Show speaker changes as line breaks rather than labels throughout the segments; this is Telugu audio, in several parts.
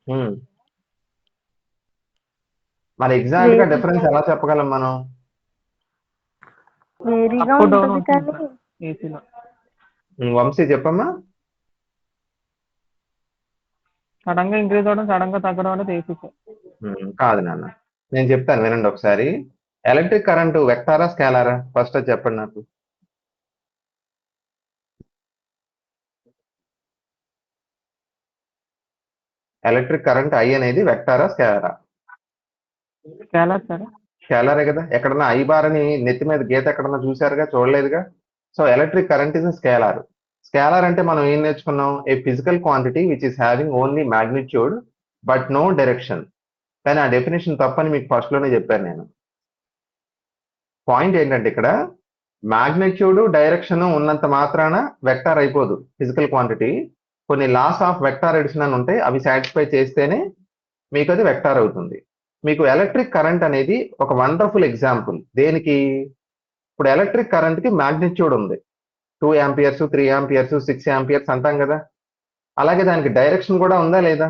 ఉమ్. మరి ఎగ్జాక్ట్ గా
వేరి
డిఫరెన్స్ ఎలా చెప్పగలం మనం?
వేరీగా
అప్ డౌన్
ఉంటది
ఉంటుంది
కానీ
సార్ ఏసీలో.
వంశీ చెప్పమ్మా.
సడన్ గా ఇంక్రీజ్ అవ్వడం, సడన్ గా తగ్గడం అనేది ఏసీ సార్.
కాదు నాన్న, నేను చెప్తాను వినండి ఒకసారి. ఎలక్ట్రిక్ కరెంటు వెక్టారా స్కేలారా? ఫస్ట్ అది చెప్పండి నాకు. ఎలక్ట్రిక్ కరెంట్ ఐ అనేది వెక్టారా స్కేలారా?
Scalar sir.
స్కేలారే కదా. ఎక్కడన్నా ఐ బార్ అని నెత్తి మీద గీత ఎక్కడన్నా చూసారుగా? చూడలేదుగా. So electric current is scalar. Scalar అంటే మనం ఏం నేర్చుకున్నాం? A physical quantity which is having only magnitude but no direction. కానీ ఆ డెఫినేషన్ తప్పని మీకు ఫస్ట్ లోనే చెప్పాను నేను. పాయింట్ ఏంటంటే ఇక్కడ మ్యాగ్నిట్యూడ్ డైరెక్షన్ ఉన్నంత మాత్రాన వెక్టార్ అయిపోదు ఫిజికల్ క్వాంటిటీ. కొన్ని లాస్ ఆఫ్ వెక్టార్ ఎడిషన్ అని ఉంటాయి, అవి సాటిస్ఫై చేస్తేనే మీకు అది వెక్టార్ అవుతుంది. మీకు ఎలక్ట్రిక్ కరెంట్ అనేది ఒక వండర్ఫుల్ ఎగ్జాంపుల్. దేనికి? ఇప్పుడు ఎలక్ట్రిక్ కరెంట్ కి మ్యాగ్నిట్యూడ్ ఉంది, 2 యాంపియర్స్, 3 యాంపియర్స్, 6 యాంపియర్స్ అంటాం కదా. అలాగే దానికి డైరెక్షన్ కూడా ఉందా లేదా?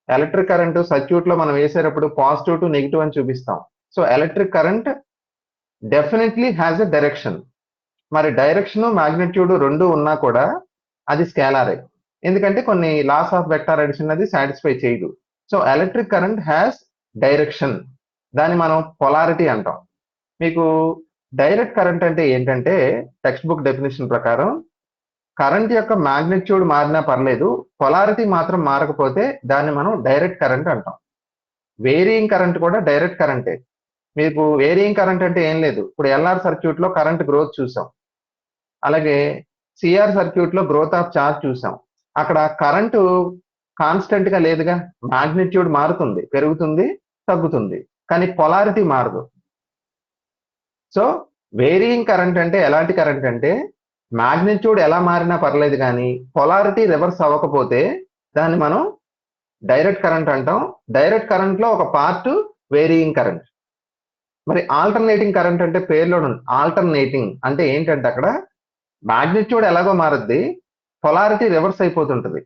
ఎలక్ట్రిక్ కరెంట్ సర్క్యూట్ లో మనం వేసేటప్పుడు పాజిటివ్ టు నెగిటివ్ అని చూపిస్తాం. So electric current definitely has a direction. మరి డైరెక్షన్ మ్యాగ్నిట్యూడ్ రెండు ఉన్నా కూడా అది స్కేలారే, ఎందుకంటే కొన్ని లాస్ ఆఫ్ వెక్టార్ అడిషన్ అది సాటిస్ఫై చేయదు. So electric current has direction, దాన్ని మనం పొలారిటీ అంటాం. మీకు డైరెక్ట్ కరెంట్ అంటే ఏంటంటే టెక్స్ట్ బుక్ డెఫినేషన్ ప్రకారం కరెంట్ యొక్క మ్యాగ్నిట్యూడ్ మారినా పర్లేదు, పొలారిటీ మాత్రం మారకపోతే దాన్ని మనం డైరెక్ట్ కరెంట్ అంటాం. వేరియింగ్ కరెంట్ కూడా డైరెక్ట్ కరెంటే. మీకు వేరియింగ్ కరెంట్ అంటే ఏం లేదు, ఇప్పుడు ఎల్ఆర్ సర్క్యూట్ లో కరెంట్ గ్రోత్ చూసాం, అలాగే సిఆర్ సర్క్యూట్ లో గ్రోత్ ఆఫ్ చార్జ్ చూసాం. అక్కడ కరెంటు కాన్స్టెంట్ గా లేదుగా, మ్యాగ్నిట్యూడ్ మారుతుంది, పెరుగుతుంది, తగ్గుతుంది, కానీ పొలారిటీ మారదు. సో వేరియింగ్ కరెంట్ అంటే ఎలాంటి కరెంట్ అంటే మ్యాగ్నిట్యూడ్ ఎలా మారినా పర్లేదు కానీ పొలారిటీ రివర్స్ అవ్వకపోతే దాన్ని మనం డైరెక్ట్ కరెంట్ అంటాం. డైరెక్ట్ కరెంట్ లో ఒక పార్ట్ వేరియింగ్ కరెంట్. మరి ఆల్టర్నేటింగ్ కరెంట్ అంటే పేర్లో ఆల్టర్నేటింగ్ అంటే ఏంటంటే అక్కడ మ్యాగ్నిట్యూడ్ ఎలాగో మారుద్ది, పొలారిటీ రివర్స్ అయిపోతుంటది.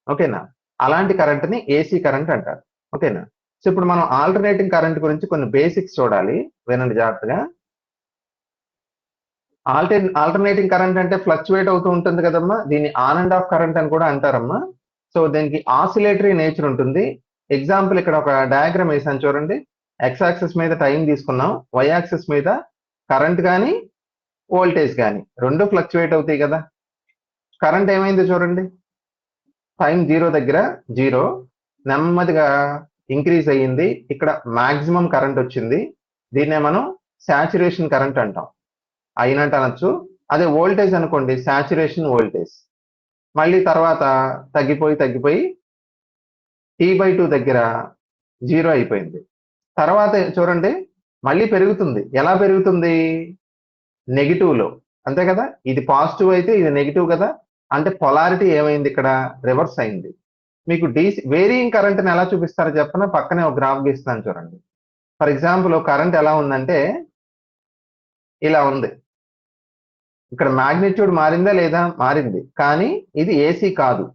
ఓకేనా? అలాంటి కరెంట్ ని ఏసీ కరెంట్ అంటారు. ఓకేనా? సో ఇప్పుడు మనం ఆల్టర్నేటింగ్ కరెంట్ గురించి కొన్ని బేసిక్స్ చూడాలి, వినండి జాగ్రత్తగా. ఆల్టర్నేటింగ్ కరెంట్ అంటే ఫ్లక్చువేట్ అవుతూ ఉంటుంది కదమ్మా, దీన్ని ఆన్ అండ్ ఆఫ్ కరెంట్ అని కూడా అంటారమ్మా. సో దీనికి ఆసిలేటరీ నేచర్ ఉంటుంది. ఎగ్జాంపుల్ ఇక్కడ ఒక డయాగ్రామ్ వేసాను చూడండి. ఎక్స్ యాక్సిస్ మీద టైం తీసుకున్నాం, వై యాక్సిస్ మీద కరెంట్ కానీ వోల్టేజ్ కానీ రెండు ఫ్లక్చువేట్ అవుతాయి కదా. కరెంట్ ఏమైంది చూడండి, టైం 0 దగ్గర 0, నెమ్మదిగా ఇంక్రీజ్ అయ్యింది, ఇక్కడ మాక్సిమం కరెంట్ వచ్చింది. దీన్నే మనం సాచురేషన్ కరెంట్ అంటాం, అయినట్టు అనొచ్చు. అదే వోల్టేజ్ అనుకోండి, సాచురేషన్ వోల్టేజ్. మళ్ళీ తర్వాత తగ్గిపోయి తగ్గిపోయి T/2 దగ్గర 0 అయిపోయింది. తర్వాత చూడండి మళ్ళీ పెరుగుతుంది. ఎలా పెరుగుతుంది? నెగిటివ్ లో, అంతే కదా. ఇది పాజిటివ్ అయితే ఇది నెగిటివ్ కదా, అంటే పొలారిటీ ఏమైంది ఇక్కడ? రివర్స్ అయింది. మీకు వేరియింగ్ కరెంట్ని ఎలా చూపిస్తారో చెప్పనా? పక్కనే ఒక గ్రాఫ్ గీస్తాను చూడండి. ఫర్ ఎగ్జాంపుల్ కరెంట్ ఎలా ఉందంటే ఇలా ఉంది. ఇక్కడ మ్యాగ్నిట్యూడ్ మారిందా లేదా? మారింది, కానీ ఇది ఏసీ కాదు.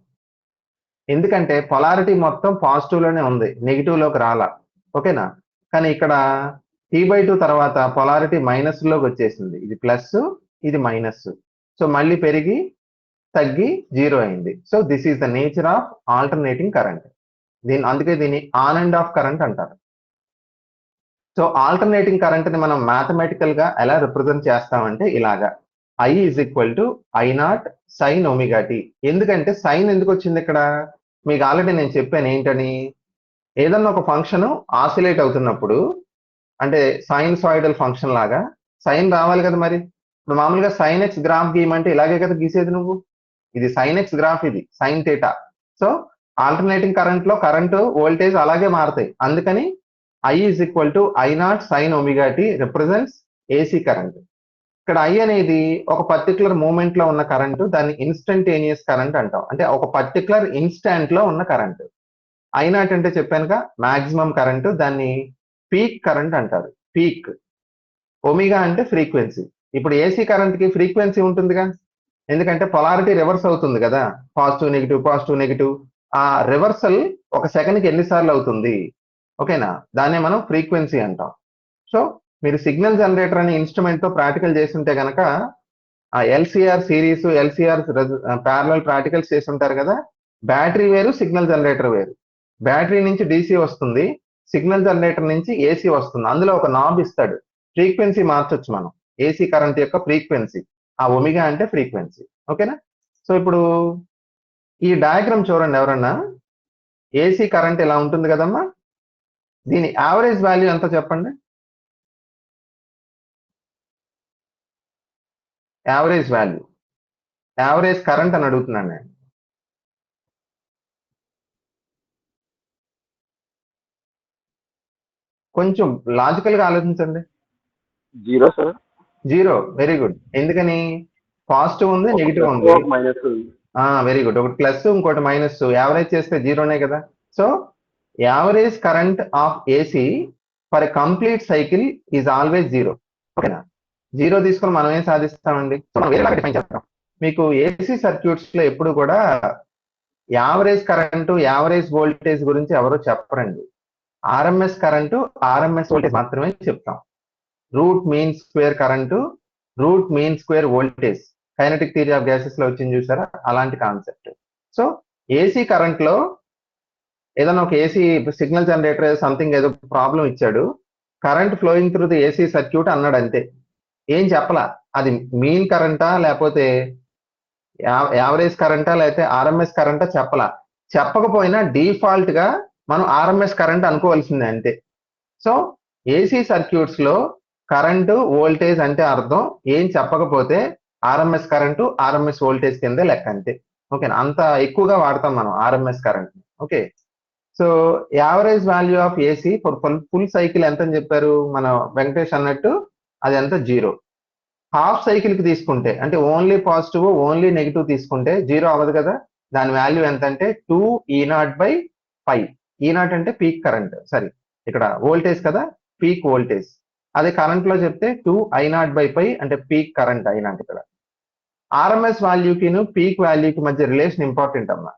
ఎందుకంటే పొలారిటీ మొత్తం పాజిటివ్ లోనే ఉంది, నెగిటివ్ లోకి రాలా. ఓకేనా? కానీ ఇక్కడ T/2 తర్వాత పొలారిటీ మైనస్ లోకి వచ్చేసింది, ఇది ప్లస్, ఇది మైనస్. సో మళ్ళీ పెరిగి తగ్గి 0 అయింది. So this is the nature of alternating current. అందుకే దీన్ని ఆన్ అండ్ ఆఫ్ కరెంట్ అంటారు. సో ఆల్టర్నేటింగ్ కరెంట్ ని మనం మ్యాథమెటికల్ గా ఎలా రిప్రజెంట్ చేస్తామంటే ఇలాగా, I is equal to I0 sin ωt. ఎందుకంటే సైన్ ఎందుకు వచ్చింది ఇక్కడ? మీకు ఆల్రెడీ నేను చెప్పాను ఏంటని, ఏదన్నా ఒక ఫంక్షన్ ఆసిలేట్ అవుతున్నప్పుడు అంటే సైన్సాయిడల్ ఫంక్షన్ లాగా సైన్ రావాలి కదా. మరి ఇప్పుడు మామూలుగా సైన్ ఎక్స్ గ్రాఫ్ గీయమంటే ఇలాగే కదా గీసేది నువ్వు. ఇది సైన్ ఎక్స్ గ్రాఫ్, ఇది sine theta. So alternating current లో కరెంటు వోల్టేజ్ అలాగే మారుతాయి. అందుకని I is equal to I0 sin ωt represents AC current. ఇక్కడ I అనేది ఒక పర్టికులర్ మూమెంట్ లో ఉన్న కరెంటు, దాన్ని ఇన్స్టంటేనియస్ కరెంట్ అంటాం. అంటే ఒక పర్టికులర్ ఇన్స్టాంట్ లో ఉన్న కరెంట్. I0 అంటే చెప్పానుగా మాక్సిమం కరెంటు, దాన్ని పీక్ కరెంట్ అంటారు. పీక్. ఒమేగా అంటే ఫ్రీక్వెన్సీ. ఇప్పుడు ఏసీ కరెంట్ కి ఫ్రీక్వెన్సీ ఉంటుందిగా, ఎందుకంటే పొలారిటీ రివర్స్ అవుతుంది కదా, పాజిటివ్ నెగిటివ్ పాజిటివ్ నెగిటివ్. ఆ రివర్సల్ ఒక సెకండ్కి ఎన్నిసార్లు అవుతుంది, ఓకేనా, దాన్నే మనం ఫ్రీక్వెన్సీ అంటాం. సో మీరు సిగ్నల్ జనరేటర్ అనే ఇన్స్ట్రుమెంట్ తో ప్రాక్టికల్ చేస్తుంటే గనక ఆ LCR series, LCR parallel practicals చేసి ఉంటారు కదా, బ్యాటరీ వేరు, సిగ్నల్ జనరేటర్ వేరు. బ్యాటరీ నుంచి డీసీ వస్తుంది, సిగ్నల్ జనరేటర్ నుంచి ఏసీ వస్తుంది. అందులో ఒక నాబ్ ఇస్తాడు, ఫ్రీక్వెన్సీ మార్చొచ్చు మనం, ఏసీ కరెంట్ యొక్క ఫ్రీక్వెన్సీ, ఆ ఒమిగా అంటే ఫ్రీక్వెన్సీ, ఓకేనా. సో ఇప్పుడు ఈ డయాగ్రామ్ చూడండి ఎవరన్నా. ఏసీ కరెంట్ ఇలా ఉంటుంది కదమ్మా, దీని యావరేజ్ వాల్యూ ఎంత చెప్పండి. యావరేజ్ వాల్యూ, యావరేజ్ కరెంట్ అని అడుగుతున్నాను నేను. కొంచెం లాజికల్ గా ఆలోచించండి.
0 సార్.
0, very good. ఎందుకని? పాజిటివ్ ఉంది,
ఒక
నెగిటివ్
ప్లస్
ఉంది.
ఒక మైనస్.
Very good. ఒకటి ప్లస్ ఇంకోటి మైనస్, యావరేజ్ చేస్తే జీరోనే కదా. So average current of AC for a complete cycle is always 0, ఓకేనా. 0 తీసుకొని మనం ఏం సాధిస్తామండి? సో మనం వేరేలాగా డిఫైన్ చేస్తాం. మీకు ఏసీ సర్క్యూట్స్ లో ఎప్పుడు కూడా యావరేజ్ కరెంటు, యావరేజ్ వోల్టేజ్ గురించి ఎవరు చెప్పరండి. ఆర్ఎంఎస్ కరెంటు, ఆర్ఎంఎస్ వోల్టేజ్ మాత్రమే చెప్తాం. Root mean square current, root mean square voltage, kinetic theory of gases లో వచ్చింది చూసారా, అలాంటి కాన్సెప్ట్. సో ఏసీ కరెంట్ లో ఏదైనా ఒక ఏసీ సిగ్నల్ జనరేటర్ సంథింగ్ ఏదో ప్రాబ్లం ఇచ్చాడు, current flowing through the AC circuit అన్నాడు అంతే, ఏం చెప్పలా. అది మీన్ కరెంటా లేకపోతే యావరేజ్ కరెంటా లేకపోతే ఆర్ఎంఎస్ కరెంటా చెప్పలా. చెప్పకపోయినా డిఫాల్ట్ గా మనం ఆర్ఎంఎస్ కరెంట్ అనుకోవాల్సిందే అంతే. సో ఏసీ సర్క్యూట్స్ లో కరెంటు, వోల్టేజ్ అంటే అర్థం, ఏం చెప్పకపోతే ఆర్ఎంఎస్ కరెంటు, ఆర్ఎంఎస్ వోల్టేజ్ కింద లెక్క అంతే, ఓకేనా. అంత ఎక్కువగా వాడతాం మనం RMS current, okay. So average value of AC full cycle ఎంత అని చెప్పారు మన వెంకటేష్ అన్నట్టు, అది ఎంత? 0. హాఫ్ సైకిల్ కి తీసుకుంటే అంటే ఓన్లీ పాజిటివ్ ఓన్లీ నెగిటివ్ తీసుకుంటే 0 అవ్వదు కదా. దాని వాల్యూ ఎంత అంటే 2E0/π. E0 అంటే పీక్ కరెంట్, సారీ ఇక్కడ వోల్టేజ్ కదా, పీక్ వోల్టేజ్. అదే కరెంట్ లో చెప్తే 2I0/π అంటే పీక్ కరెంట్ I0. ఇక్కడ ఆర్ఎంఎస్ వాల్యూకి పీక్ వాల్యూకి మధ్య రిలేషన్ ఇంపార్టెంట్ అమ్మా.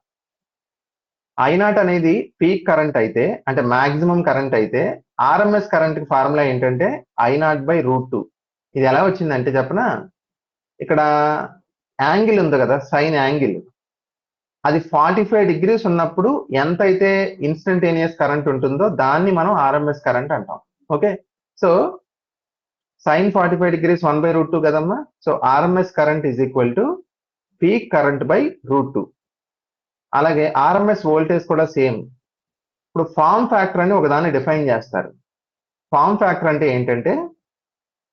I0 అనేది పీక్ కరెంట్ అయితే, అంటే మాక్సిమం కరెంట్ అయితే, ఆర్ఎంఎస్ కరెంట్ కి ఫార్ములా ఏంటంటే I0/√2. ఇది ఎలా వచ్చిందంటే చెప్పనా, ఇక్కడ యాంగిల్ ఉంది కదా, సైన్ యాంగిల్, అది 45 degrees ఉన్నప్పుడు ఎంతైతే ఇన్స్టంటేనియస్ కరెంట్ ఉంటుందో దాన్ని మనం ఆర్ఎంఎస్ కరెంట్ అంటాం, ఓకే. సో సైన్ 45 degrees 1/√2 కదమ్మా. So RMS current is equal to peak current /√2. అలాగే ఆర్ఎంఎస్ వోల్టేజ్ కూడా సేమ్. ఇప్పుడు ఫార్మ్ ఫ్యాక్టర్ అని ఒకదాన్ని డిఫైన్ చేస్తారు. ఫార్మ్ ఫ్యాక్టర్ అంటే ఏంటంటే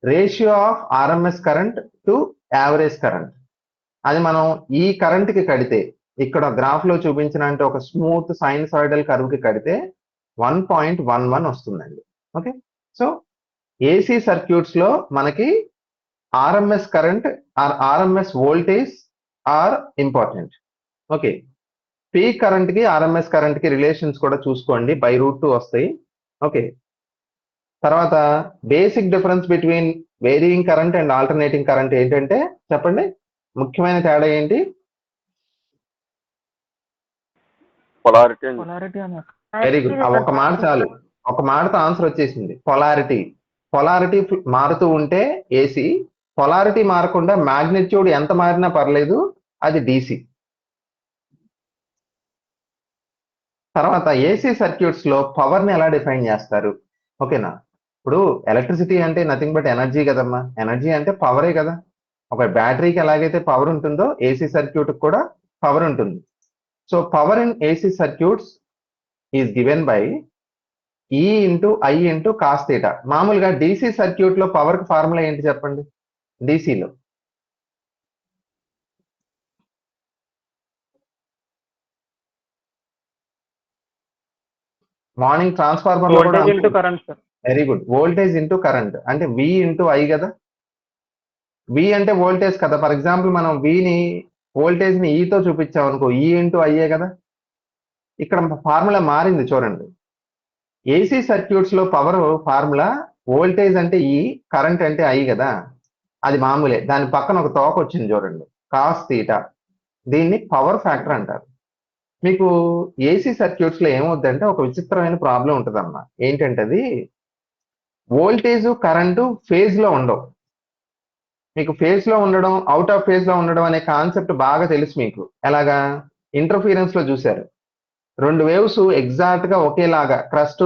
ratio of RMS current to average current. అది మనం ఈ కరెంట్ కి కడితే, ఇక్కడ గ్రాఫ్ లో చూపించిన అంటే ఒక స్మూత్ సైనసాయిడల్ కర్వ్ కి కడితే 1.11 వస్తుందండి, ఓకే. సో ఏసీ సర్క్యూట్స్ లో మనకి RMS current or RMS voltage are important, okay. Peak current కి ఆర్ఎంఎస్ కరెంట్ కి రిలేషన్స్ కూడా చూసుకోండి, √2 వస్తాయి, ఓకే. తర్వాత basic difference between varying current and alternating current ఏంటంటే చెప్పండి, ముఖ్యమైన తేడా ఏంటి?
పొలారిటీ.
పొలారిటీ అని.
Very good. ఒక మాట చాలు, ఒక మాటతో ఆన్సర్ వచ్చేసింది. పొలారిటీ. పొలారిటీ మారుతూ ఉంటే ఏసీ, పొలారిటీ మారకుండా మ్యాగ్నిట్యూడ్ ఎంత మారినా పర్లేదు, అది డీసీ. తర్వాత ఏసీ సర్క్యూట్స్ లో పవర్ ని ఎలా డిఫైన్ చేస్తారు, ఓకేనా. ఇప్పుడు ఎలక్ట్రిసిటీ అంటే నథింగ్ బట్ ఎనర్జీ కదమ్మా, ఎనర్జీ అంటే పవరే కదా. ఒక బ్యాటరీకి ఎలాగైతే పవర్ ఉంటుందో ఏసీ సర్క్యూట్ కూడా పవర్ ఉంటుంది. So power in AC circuits is given by E × I × cos θ. మామూలుగా డీసీ సర్క్యూట్ లో పవర్ కి ఫార్ములా ఏంటి చెప్పండి? డీసీలో మార్నింగ్ ట్రాన్స్ఫార్మర్ లో కూడా
voltage into current sir.
Very good. Voltage into current అంటే V × I కదా. V అంటే వోల్టేజ్ కదా. ఫర్ ఎగ్జాంపుల్ మనం విని వోల్టేజ్ ని ఈతో చూపించాం అనుకో, E × I కదా. ఇక్కడ ఫార్ములా మారింది చూడండి. ఏసీ సర్క్యూట్స్ లో పవర్ ఫార్ములా వోల్టేజ్ అంటే E, కరెంట్ అంటే I కదా. అది మామూలే, దాని పక్కన ఒక తోక వచ్చింది చూడండి, cos θ. దీన్ని పవర్ ఫ్యాక్టర్ అంటారు. మీకు ఏసీ సర్క్యూట్స్ లో ఏమవుద్దంటే ఒక విచిత్రమైన ప్రాబ్లం ఉంటుందమ్మా. ఏంటంటే అది వోల్టేజ్ కరెంటు ఫేజ్ లో ఉండవు. మీకు ఫేజ్ లో ఉండడం, అవుట్ ఆఫ్ ఫేజ్ లో ఉండడం అనే కాన్సెప్ట్ బాగా తెలుసు మీకు. ఎలాగా? ఇంటర్ఫీరెన్స్ లో చూశారు. రెండు వేవ్స్ ఎగ్జాక్ట్ గా ఒకేలాగా క్రస్ట్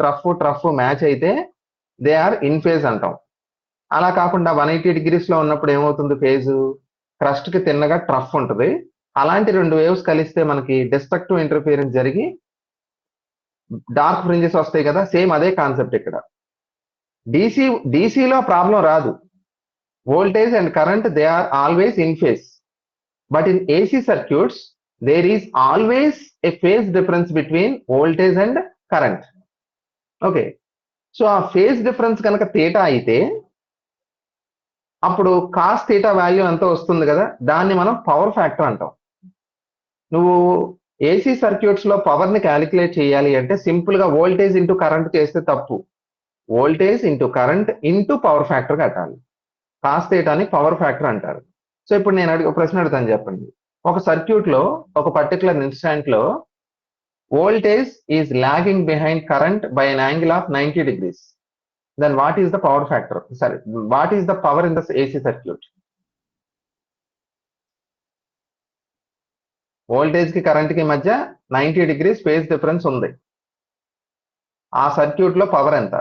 ట్రఫ్ మ్యాచ్ అయితే దే ఆర్ ఇన్ ఫేజ్ అంటాం. అలా కాకుండా 180 డిగ్రీస్ లో ఉన్నప్పుడు ఏమవుతుంది? ఫేజ్ క్రస్ట్ కి తిన్నగా ట్రఫ్ ఉంటుంది. అలాంటి రెండు వేవ్స్ కలిస్తే మనకి డిస్ట్రక్టివ్ ఇంటర్ఫియరెన్స్ జరిగి డార్క్ ఫ్రింజెస్ వస్తాయి కదా. సేమ్ అదే కాన్సెప్ట్ ఇక్కడ. డీసీలో ప్రాబ్లం రాదు. Voltage and current they are always in phase. But in AC circuits there is always a phase difference between voltage and current. Okay, so ఆ ఫేజ్ డిఫరెన్స్ కనుక థీటా అయితే అప్పుడు కాస్ థీటా వాల్యూ ఎంత వస్తుంది కదా, దాన్ని మనం పవర్ ఫ్యాక్టర్ అంటాం. నువ్వు ఏసీ సర్క్యూట్స్ లో పవర్ ని క్యాలిక్యులేట్ చేయాలి అంటే సింపుల్ గా వోల్టేజ్ ఇంటూ కరెంట్ చేస్తే తప్పు. Voltage into current into power factor కట్టాలి. కాస్ థీటాని పవర్ ఫ్యాక్టర్ అంటారు. సో ఇప్పుడు నేను ప్రశ్న అడుగుతాను, చెప్పండి. ఒక సర్క్యూట్ లో ఒక పర్టికులర్ ఇన్స్టాంట్ లో voltage is logging behind current by an angle of 90 degrees. Then what is the power factor? Sorry, what is the power in the AC circuit? Voltage కి కరెంట్ కి మధ్య 90 degrees ఫేజ్ డిఫరెన్స్ ఉంది. ఆ సర్క్యూట్ లో పవర్ ఎంత?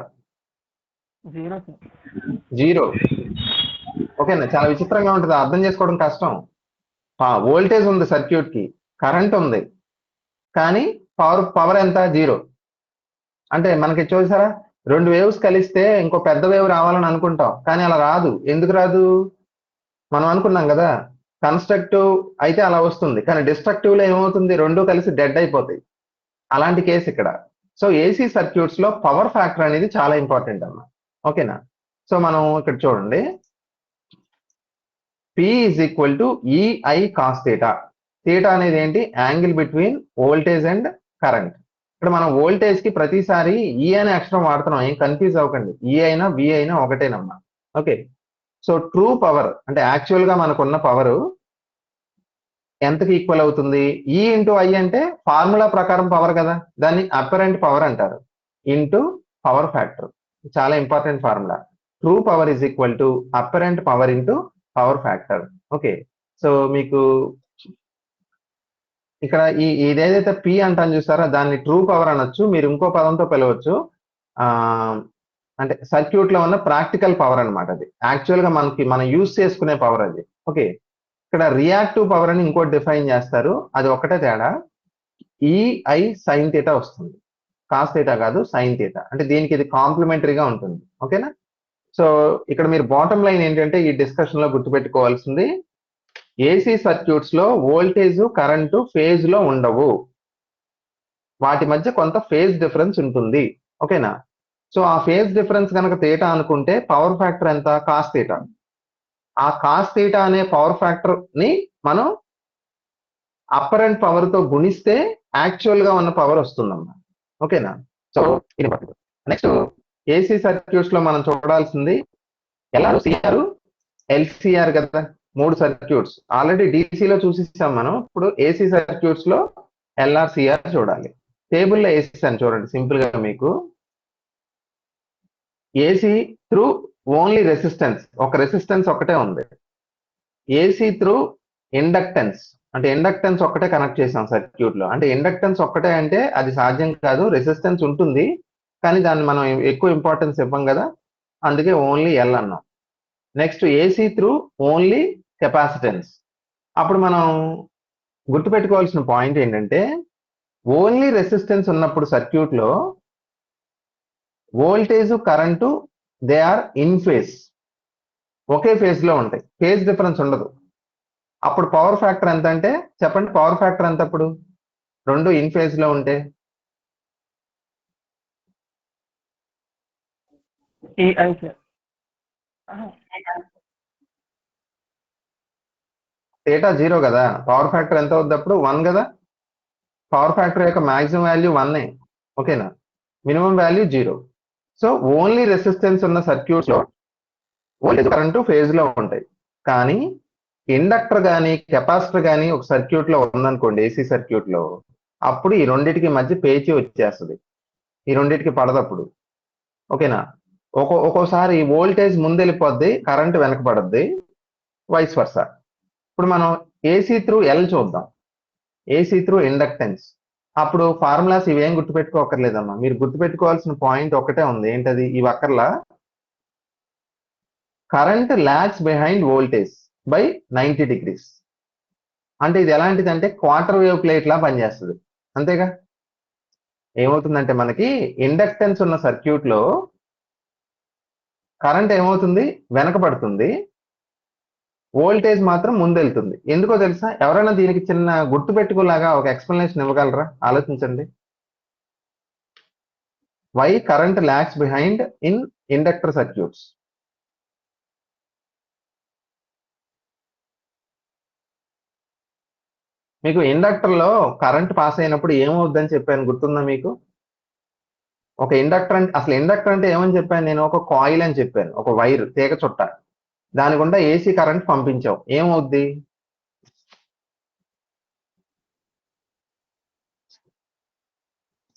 0 సార్.
0. ఓకేనా? చాలా విచిత్రంగా ఉంటుంది, అర్థం చేసుకోవడం కష్టం. వోల్టేజ్ ఉంది సర్క్యూట్ కి, కరెంట్ ఉంది, కానీ పవర్ ఎంత? 0. అంటే మనకి చూసారా, రెండు వేవ్స్ కలిస్తే ఇంకో పెద్ద వేవ్ రావాలని అనుకుంటాం, కానీ అలా రాదు. ఎందుకు రాదు? మనం అనుకున్నాం కదా, కన్స్ట్రక్టివ్ అయితే అలా వస్తుంది, కానీ డిస్ట్రక్టివ్ లో ఏమవుతుంది? రెండు కలిసి డెడ్ అయిపోతాయి. అలాంటి కేసు ఇక్కడ. సో ఏసీ సర్క్యూట్స్ లో పవర్ ఫ్యాక్టర్ అనేది చాలా ఇంపార్టెంట్ అన్న. ఓకేనా? సో మనం ఇక్కడ చూడండి, P is equal to EI cos theta. Theta అనేది ఏంటి? Angle between voltage and current. ఇక్కడ మనం వోల్టేజ్ కి ప్రతిసారి ఈ అనే అక్షరం వాడుతున్నాం, ఏం కన్ఫ్యూజ్ అవ్వకండి. ఈ అయినా వి అయినా ఒకటేనమ్మా. ఓకే, సో ట్రూ పవర్ అంటే యాక్చువల్ గా మనకున్న పవర్ ఎంతకి ఈక్వల్ అవుతుంది? ఈ ఇంటూ ఐ అంటే ఫార్ములా ప్రకారం పవర్ కదా, దాన్ని అపరెంట్ పవర్ అంటారు, ఇంటూ పవర్ ఫ్యాక్టర్. చాలా important formula. True power is equal to apparent power into power factor. Okay, so మీకు ఇక్కడ ఇదేదైతే పి అంటాను చూసారా, దాన్ని ట్రూ పవర్ అనొచ్చు, మీరు ఇంకో పదంతో పిలవచ్చు. అంటే సర్క్యూట్ లో ఉన్న ప్రాక్టికల్ పవర్ అనమాట. అది యాక్చువల్ గా మనం యూజ్ చేసుకునే పవర్ అది. ఓకే, ఇక్కడ రియాక్టివ్ పవర్ అని ఇంకోటి డిఫైన్ చేస్తారు, అది ఒకటే తేడా. ఈఐ సైన్ థీటా వస్తుంది, కాస్ థీటా కాదు, సైన్ థీటా. అంటే దీనికి ఇది కాంప్లిమెంటరీగా ఉంటుంది. ఓకేనా? సో ఇక్కడ మీరు బాటమ్ లైన్ ఏంటంటే ఈ డిస్కషన్ లో గుర్తుపెట్టుకోవాల్సింది, ఏసీ సర్క్యూట్స్ లో వోల్టేజ్ కరెంటు ఫేజ్ లో ఉండవు, వాటి మధ్య కొంత ఫేజ్ డిఫరెన్స్ ఉంటుంది. ఓకేనా? సో ఆ ఫేజ్ డిఫరెన్స్ కనుక థీటా అనుకుంటే పవర్ ఫ్యాక్టర్ ఎంత? Cos theta. ఆ కాస్ థీటా అనే పవర్ ఫ్యాక్టర్ ని మనం అపరెంట్ పవర్ తో గుణిస్తే యాక్చువల్ గా ఉన్న పవర్ వస్తుందమ్మా. ఓకేనా? సో ఇది నెక్స్ట్ ఏసీ సర్క్యూట్స్ లో మనం చూడాల్సింది ఎల్ఆర్ ఎల్సిఆర్ కదా, 3 సర్క్యూట్స్ ఆల్రెడీ డీసీలో చూసిస్తాం మనం. ఇప్పుడు ఏసీ సర్క్యూట్స్ లో ఎల్ఆర్సిఆర్ చూడాలి. టేబుల్లో వేసేసాను చూడండి సింపుల్ గా మీకు. ఏసీ త్రూ ఓన్లీ రెసిస్టెన్స్, ఒక రెసిస్టెన్స్ ఒకటే ఉంది. ఏసీ త్రూ ఇండక్టెన్స్, అంటే ఇండక్టెన్స్ ఒక్కటే కనెక్ట్ చేసాం సర్క్యూట్ లో. అంటే ఇండక్టెన్స్ ఒక్కటే అంటే అది సాధ్యం కాదు, రెసిస్టెన్స్ ఉంటుంది, కానీ దాన్ని మనం ఎక్కువ ఇంపార్టెన్స్ ఇవ్వం కదా, అందుకే ఓన్లీ ఎల్ అన్నాం. Next AC through only capacitance. అప్పుడు మనం గుర్తుపెట్టుకోవాల్సిన పాయింట్ ఏంటంటే, ఓన్లీ రెసిస్టెన్స్ ఉన్నప్పుడు సర్క్యూట్ లో voltage current they are in phase, ఒకే ఫేజ్ లో ఉంటాయి, ఫేజ్ డిఫరెన్స్ ఉండదు. అప్పుడు పవర్ ఫ్యాక్టర్ ఎంత అంటే చెప్పండి, పవర్ ఫ్యాక్టర్ ఎంత అప్పుడు రెండు ఇన్ ఫేజ్ లో ఉంటే?
EI sir.
థీటా 0 కదా, పవర్ ఫ్యాక్టర్ ఎంత అవుద్ది అప్పుడు? 1 కదా. పవర్ ఫ్యాక్టర్ యొక్క మాక్సిమం వాల్యూ 1. ఓకేనా? Minimum value 0. So only resistance ఉన్న సర్క్యూట్స్ లో వోల్టేజ్ కరెంటు ఫేజ్ లో ఉంటాయి, కానీ ఇండక్టర్ కానీ కెపాసిటర్ కానీ ఒక సర్క్యూట్ లో ఉందనుకోండి, ఏసీ సర్క్యూట్ లో, అప్పుడు ఈ రెండింటికి మధ్య పేచీ వచ్చేస్తుంది, ఈ రెండింటికి పడదప్పుడు. ఓకేనా? ఒక్కోసారి వోల్టేజ్ ముందెళ్ళిపోద్ది, కరెంట్ వెనకబడద్ది, వైస్ వర్సా. ఇప్పుడు మనం ఏసీ త్రూ ఎల్ చూద్దాం, ఏసీ త్రూ ఇండక్టెన్స్. అప్పుడు ఫార్ములాస్ ఇవేం గుర్తుపెట్టుకోకర్లేదమ్మా, మీరు గుర్తుపెట్టుకోవాల్సిన పాయింట్ ఒకటే ఉంది, ఏంటది? ఈ వక్కర్లా current lags behind voltage by 90 degrees. అంటే ఇది ఎలాంటిదంటే క్వార్టర్ వేవ్ ప్లేట్ లా పనిచేస్తుంది, అంతేగా? ఏమవుతుందంటే మనకి ఇండక్టెన్స్ ఉన్న సర్క్యూట్ లో కరెంట్ ఏమవుతుంది? వెనకబడుతుంది, వోల్టేజ్ మాత్రం ముందెళ్తుంది. ఎందుకో తెలుసా? ఎవరైనా దీనికి చిన్న గుర్తు పెట్టుకోలాగా ఒక ఎక్స్ప్లెనేషన్ ఇవ్వగలరా? ఆలోచించండి. Why current lags behind in inductor circuits? మీకు ఇండక్టర్ లో కరెంట్ పాస్ అయినప్పుడు ఏమవుద్దని చెప్పాను, గుర్తుందా మీకు? ఒక ఇండక్టర్ అంటే, అసలు ఇండక్టర్ అంటే ఏమని చెప్పాను నేను? ఒక కాయిల్ అని చెప్పాను, ఒక వైర్, తీగ చుట్ట. దాని గుండా ఏసీ కరెంట్ పంపించావు, ఏమవుద్ది?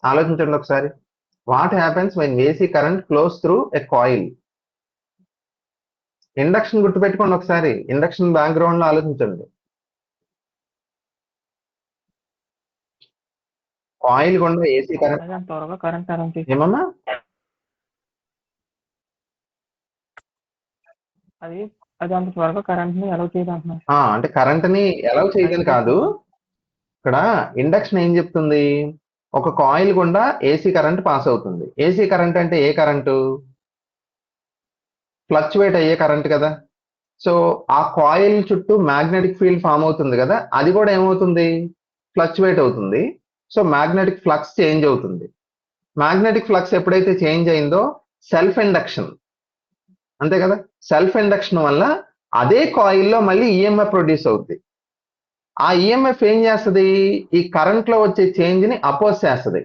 ఆలోచించండి ఒకసారి. What happens when AC current flows through a coil? Induction గుర్తుపెట్టుకోండి ఒకసారి, ఇండక్షన్ బ్యాక్గ్రౌండ్ లో ఆలోచించండి. కాయిల్ గుండా ఏసీ కరెంట్
అది అంత త్వరగా కరెంట్ అరేంజ్ చేసి
ఏమమ్మా?
అది అది అంత త్వరగా కరెంట్ ని అలౌ చేయదు అంటున్నాను.
అంటే కరెంట్ ని ఎలా చేయదని కాదు, ఇక్కడ ఇండక్షన్ ఏం చెప్తుంది? ఒక కాయిల్ గుండా ఏసీ కరెంట్ పాస్ అవుతుంది. ఏసీ కరెంట్ అంటే ఏ కరెంటు? ఫ్లక్చువేట్ అయ్యే కరెంట్ కదా. సో ఆ కాయిల్ చుట్టూ మ్యాగ్నెటిక్ ఫీల్డ్ ఫామ్ అవుతుంది కదా, అది కూడా ఏమవుతుంది? ఫ్లక్చువేట్ అవుతుంది. సో మ్యాగ్నెటిక్ ఫ్లక్స్ చేంజ్ అవుతుంది. మ్యాగ్నెటిక్ ఫ్లక్స్ ఎప్పుడైతే చేంజ్ అయిందో సెల్ఫ్ ఇండక్షన్, అంతే కదా? సెల్ఫ్ ఇండక్షన్ వల్ల అదే కాయిల్లో మళ్ళీ ఈఎంఎఫ్ ప్రొడ్యూస్ అవుతుంది. ఆ ఈఎంఎఫ్ ఏం చేస్తుంది? ఈ కరెంట్ లో వచ్చే చేంజ్ ని అపోజ్ చేస్తుంది.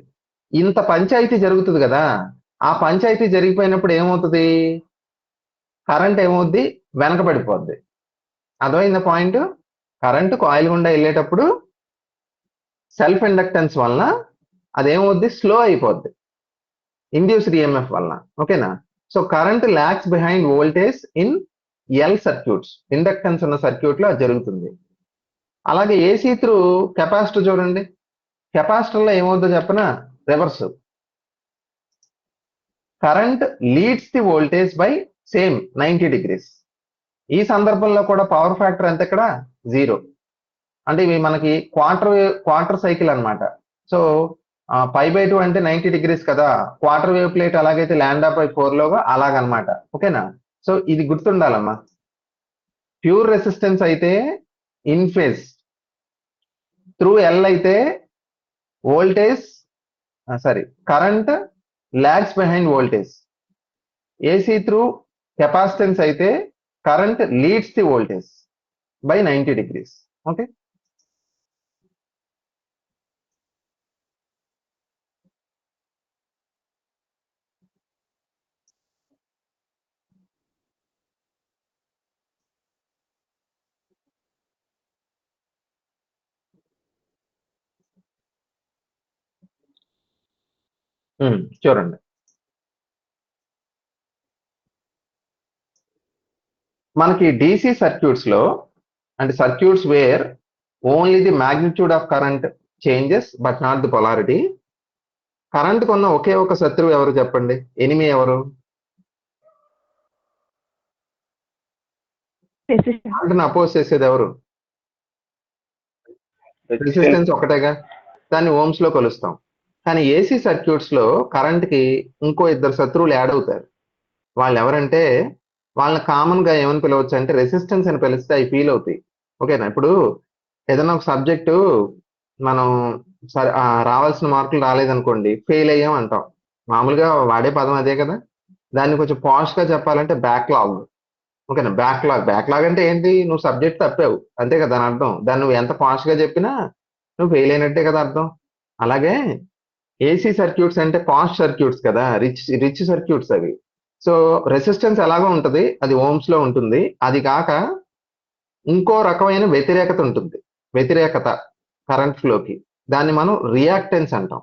ఇంత పంచాయతీ జరుగుతుంది కదా, ఆ పంచాయతీ జరిగిపోయినప్పుడు ఏమవుతుంది? కరెంట్ ఏమవుద్ది? వెనకబడిపోద్ది. అర్థమైందా పాయింట్? కరెంట్ కాయిల్ గుండా వెళ్ళేటప్పుడు సెల్ఫ్ ఇండక్టెన్స్ వలన అదేమవుద్ది? స్లో అయిపోద్ది, ఇండ్యూస్డ్ ఈఎంఎఫ్ వలన. ఓకేనా? So current lags behind voltage in L circuits, inductance ఉన్న సర్క్యూట్ లో అది జరుగుతుంది. అలాగే ఏసీ త్రూ కెపాసిటర్ చూడండి, కెపాసిటర్ లో ఏమవుతుందో చెప్పనా? Reverse. Current leads the voltage by same 90 degrees. ఈ సందర్భంలో కూడా పవర్ ఫ్యాక్టర్ ఎంత ఇక్కడ? 0. అంటే ఇవి మనకి క్వార్టర్ సైకిల్ అన్నమాట. సో π/2 అంటే 90 డిగ్రీస్ కదా, క్వార్టర్ వేవ్ ప్లేట్ అలాగైతే λ/4 లోగా అలాగనమాట. ఓకేనా? సో ఇది గుర్తుండాలమ్మా. ప్యూర్ రెసిస్టెన్స్ అయితే ఇన్ ఫేజ్, త్రూ ఎల్ అయితే voltage current lags behind voltage. AC through capacitance అయితే current leads the voltage by 90 degrees. Okay? చూడండి, మనకి డీసీ సర్క్యూట్స్ లో, అంటే circuits where only the magnitude of current changes but not the polarity. Current కొన్న ఒకే ఒక శత్రువు ఎవరు చెప్పండి? ఎనిమి ఎవరు? కరెంట్ని అపోజ్ చేసేది ఎవరు? రెసిస్టెన్స్ ఒకటేగా, దాన్ని ఓమ్స్ లో కొలుస్తాం. కానీ ఏసీ సర్క్యూట్స్ లో కరెంట్ కి ఇంకో ఇద్దరు శత్రువులు యాడ్ అవుతారు. వాళ్ళు ఎవరంటే, వాళ్ళని కామన్ గా ఏమని పిలవచ్చు అంటే రెసిస్టెన్స్ అని పిలిస్తే అవి ఫీల్ అవుతాయి. ఓకేనా? ఇప్పుడు ఏదైనా ఒక సబ్జెక్టు మనం రావాల్సిన మార్కులు రాలేదనుకోండి, ఫెయిల్ అయ్యాం అంటాం. మామూలుగా వాడే పదం అదే కదా. దాన్ని కొంచెం పాష్ గా చెప్పాలంటే బ్యాక్లాగ్. ఓకేనా? బ్యాక్లాగ్ అంటే ఏంటి? నువ్వు సబ్జెక్ట్ తప్పావు, అంతే కదా దాని అర్థం. దాన్ని నువ్వు ఎంత పాష్ గా చెప్పినా నువ్వు ఫెయిల్ అయినట్టే కదా అర్థం. అలాగే ఏసీ సర్క్యూట్స్ అంటే పాష్ సర్క్యూట్స్ కదా, రిచ్ సర్క్యూట్స్ అవి. సో రెసిస్టెన్స్ ఎలాగో ఉంటది, అది ఓమ్స్ లో ఉంటుంది. అది కాక ఇంకో రకమైన వ్యతిరేకత ఉంటుంది. వ్యతిరేకత కరెంట్ ఫ్లోకి. దాన్ని మనం రియాక్టెన్స్ అంటాం.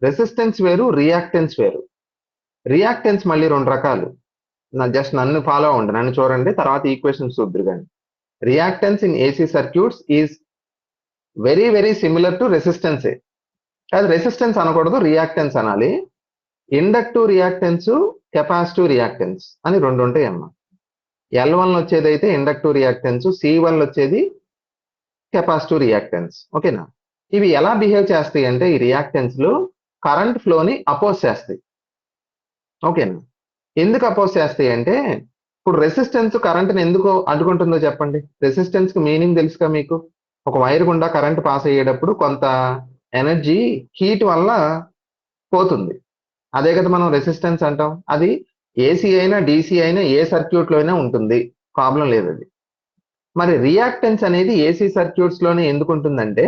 రెసిస్టెన్స్ వేరు, రియాక్టెన్స్ వేరు. రియాక్టెన్స్ మళ్ళీ 2 రకాలు. జస్ట్ నన్ను ఫాలో అవ్వండి. నన్ను చూడండి. తర్వాత ఈక్వేషన్స్ చూద్దురు గాని. Reactance in AC circuits is very very similar to రెసిస్టెన్సే. కాదు రెసిస్టెన్స్ అనకూడదు, రియాక్టెన్స్ అనాలి. ఇండక్టివ్ రియాక్టెన్స్, కెపాసిటివ్ రియాక్టెన్స్ అని 2 ఉంటాయి అమ్మ. L1 వచ్చేది అయితే ఇండక్టివ్ రియాక్టెన్స్, C1 వచ్చేది కెపాసిటివ్ రియాక్టెన్స్. ఓకేనా? ఇవి ఎలా బిహేవ్ చేస్తాయి అంటే ఈ రియాక్టెన్స్లు కరెంట్ ఫ్లోని అపోజ్ చేస్తాయి. ఓకేనా? ఎందుకు అపోజ్ చేస్తాయి అంటే ఇప్పుడు రెసిస్టెన్స్ కరెంట్ని ఎందుకు అడ్డుకుంటుందో చెప్పండి. రెసిస్టెన్స్ కి మీనింగ్ తెలుసుగా మీకు. ఒక వైర్ గుండా కరెంట్ పాస్ అయ్యేటప్పుడు కొంత ఎనర్జీ హీట్ వల్ల పోతుంది. అదే కదా మనం రెసిస్టెన్స్ అంటాం. అది ఏసీ అయినా డీసీ అయినా ఏ సర్క్యూట్ లో అయినా ఉంటుంది, ప్రాబ్లం లేదు అది. మరి రియాక్టెన్స్ అనేది ఏసీ సర్క్యూట్స్ లోనే ఎందుకు ఉంటుందంటే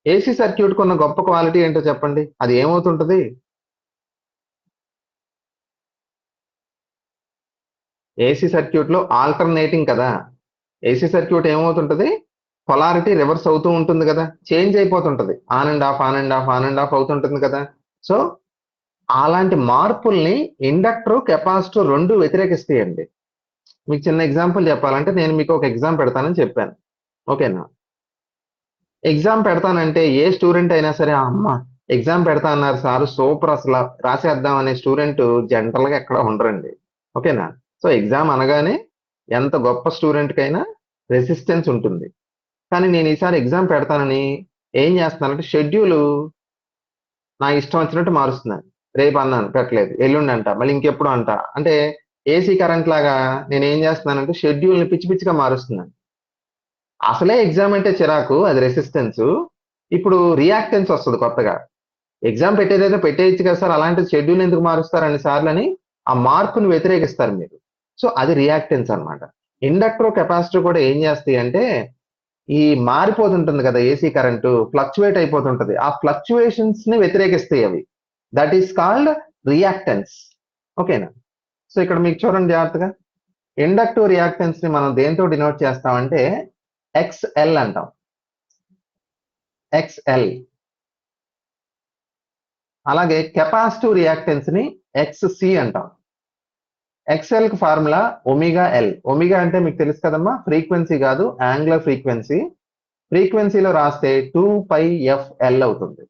ఏసీ సర్క్యూట్ కున్న గొప్ప క్వాలిటీ ఏంటో చెప్పండి. అది ఏమవుతుంటది? ఏసీ సర్క్యూట్ లో ఆల్టర్నేటింగ్ కదా. ఏసీ సర్క్యూట్ ఏమవుతుంటది? పొలారిటీ రివర్స్ అవుతూ ఉంటుంది కదా, చేంజ్ అయిపోతుంటది. On and off, on and off, on and off అవుతుంటుంది కదా. సో అలాంటి మార్పుల్ని ఇండక్టర్, కెపాసిటర్ 2 వ్యతిరేకిస్తాయండి. మీకు చిన్న ఎగ్జాంపుల్ చెప్పాలంటే నేను మీకు ఒక ఎగ్జామ్ పెడతానని చెప్పాను. ఓకేనా? ఎగ్జామ్ పెడతానంటే ఏ స్టూడెంట్ అయినా సరే అమ్మ ఎగ్జామ్ పెడతా అన్నారు సార్, సూపర్, అసలు రాసేద్దాం అనే స్టూడెంట్ జనరల్ గా ఎక్కడ ఉండరండి. ఓకేనా? సో ఎగ్జామ్ అనగానే ఎంత గొప్ప స్టూడెంట్ కైనా రెసిస్టెన్స్ ఉంటుంది. కానీ నేను ఈసారి ఎగ్జామ్ పెడతానని ఏం చేస్తున్నానంటే షెడ్యూల్ నా ఇష్టం వచ్చినట్టు మారుస్తున్నాను. రేపు అన్నాను పెట్టలేదు, ఎల్లుండి అంట, మళ్ళీ ఇంకెప్పుడు అంట. అంటే ఏసీ కరెంట్ లాగా నేను ఏం చేస్తున్నానంటే షెడ్యూల్ని పిచ్చి పిచ్చిగా మారుస్తున్నాను. అసలే ఎగ్జామ్ అంటే చిరాకు, అది రెసిస్టెన్స్. ఇప్పుడు రియాక్టెన్స్ వస్తుంది కొత్తగా. ఎగ్జామ్ పెట్టేదైతే పెట్టేయచ్చు కదా సార్, అలాంటి షెడ్యూల్ ఎందుకు మారుస్తారు అన్ని సార్లు అని ఆ మార్పుని వ్యతిరేకిస్తారు మీరు. సో అది రియాక్టెన్స్ అన్నమాట. ఇండక్టర్, కెపాసిటర్ కూడా ఏం చేస్తాయి అంటే ఈ మారిపోతుంటుంది కదా ఏసీ కరెంటు, ఫ్లక్చువేట్ అయిపోతుంటది. ఆ ఫ్లక్చువేషన్స్ ని వ్యతిరేకిస్తాయి అవి. That is called reactance. ఓకేనా? సో ఇక్కడ మీకు చూడండి జాగ్రత్తగా. ఇండక్టివ్ రియాక్టెన్స్ ని మనం దేంతో డినోట్ చేస్తామంటే XL అంటాం. XL. అలాగే కెపాసిటివ్ రియాక్టెన్స్ ని XC అంటాం. XL కి ఫార్ములా ఒమేగా ఎల్. ఒమేగా అంటే మీకు తెలుసు కదమ్మా, ఫ్రీక్వెన్సీ కాదు, యాంగులర్ ఫ్రీక్వెన్సీ. ఫ్రీక్వెన్సీలో రాస్తే 2πfL అవుతుంది.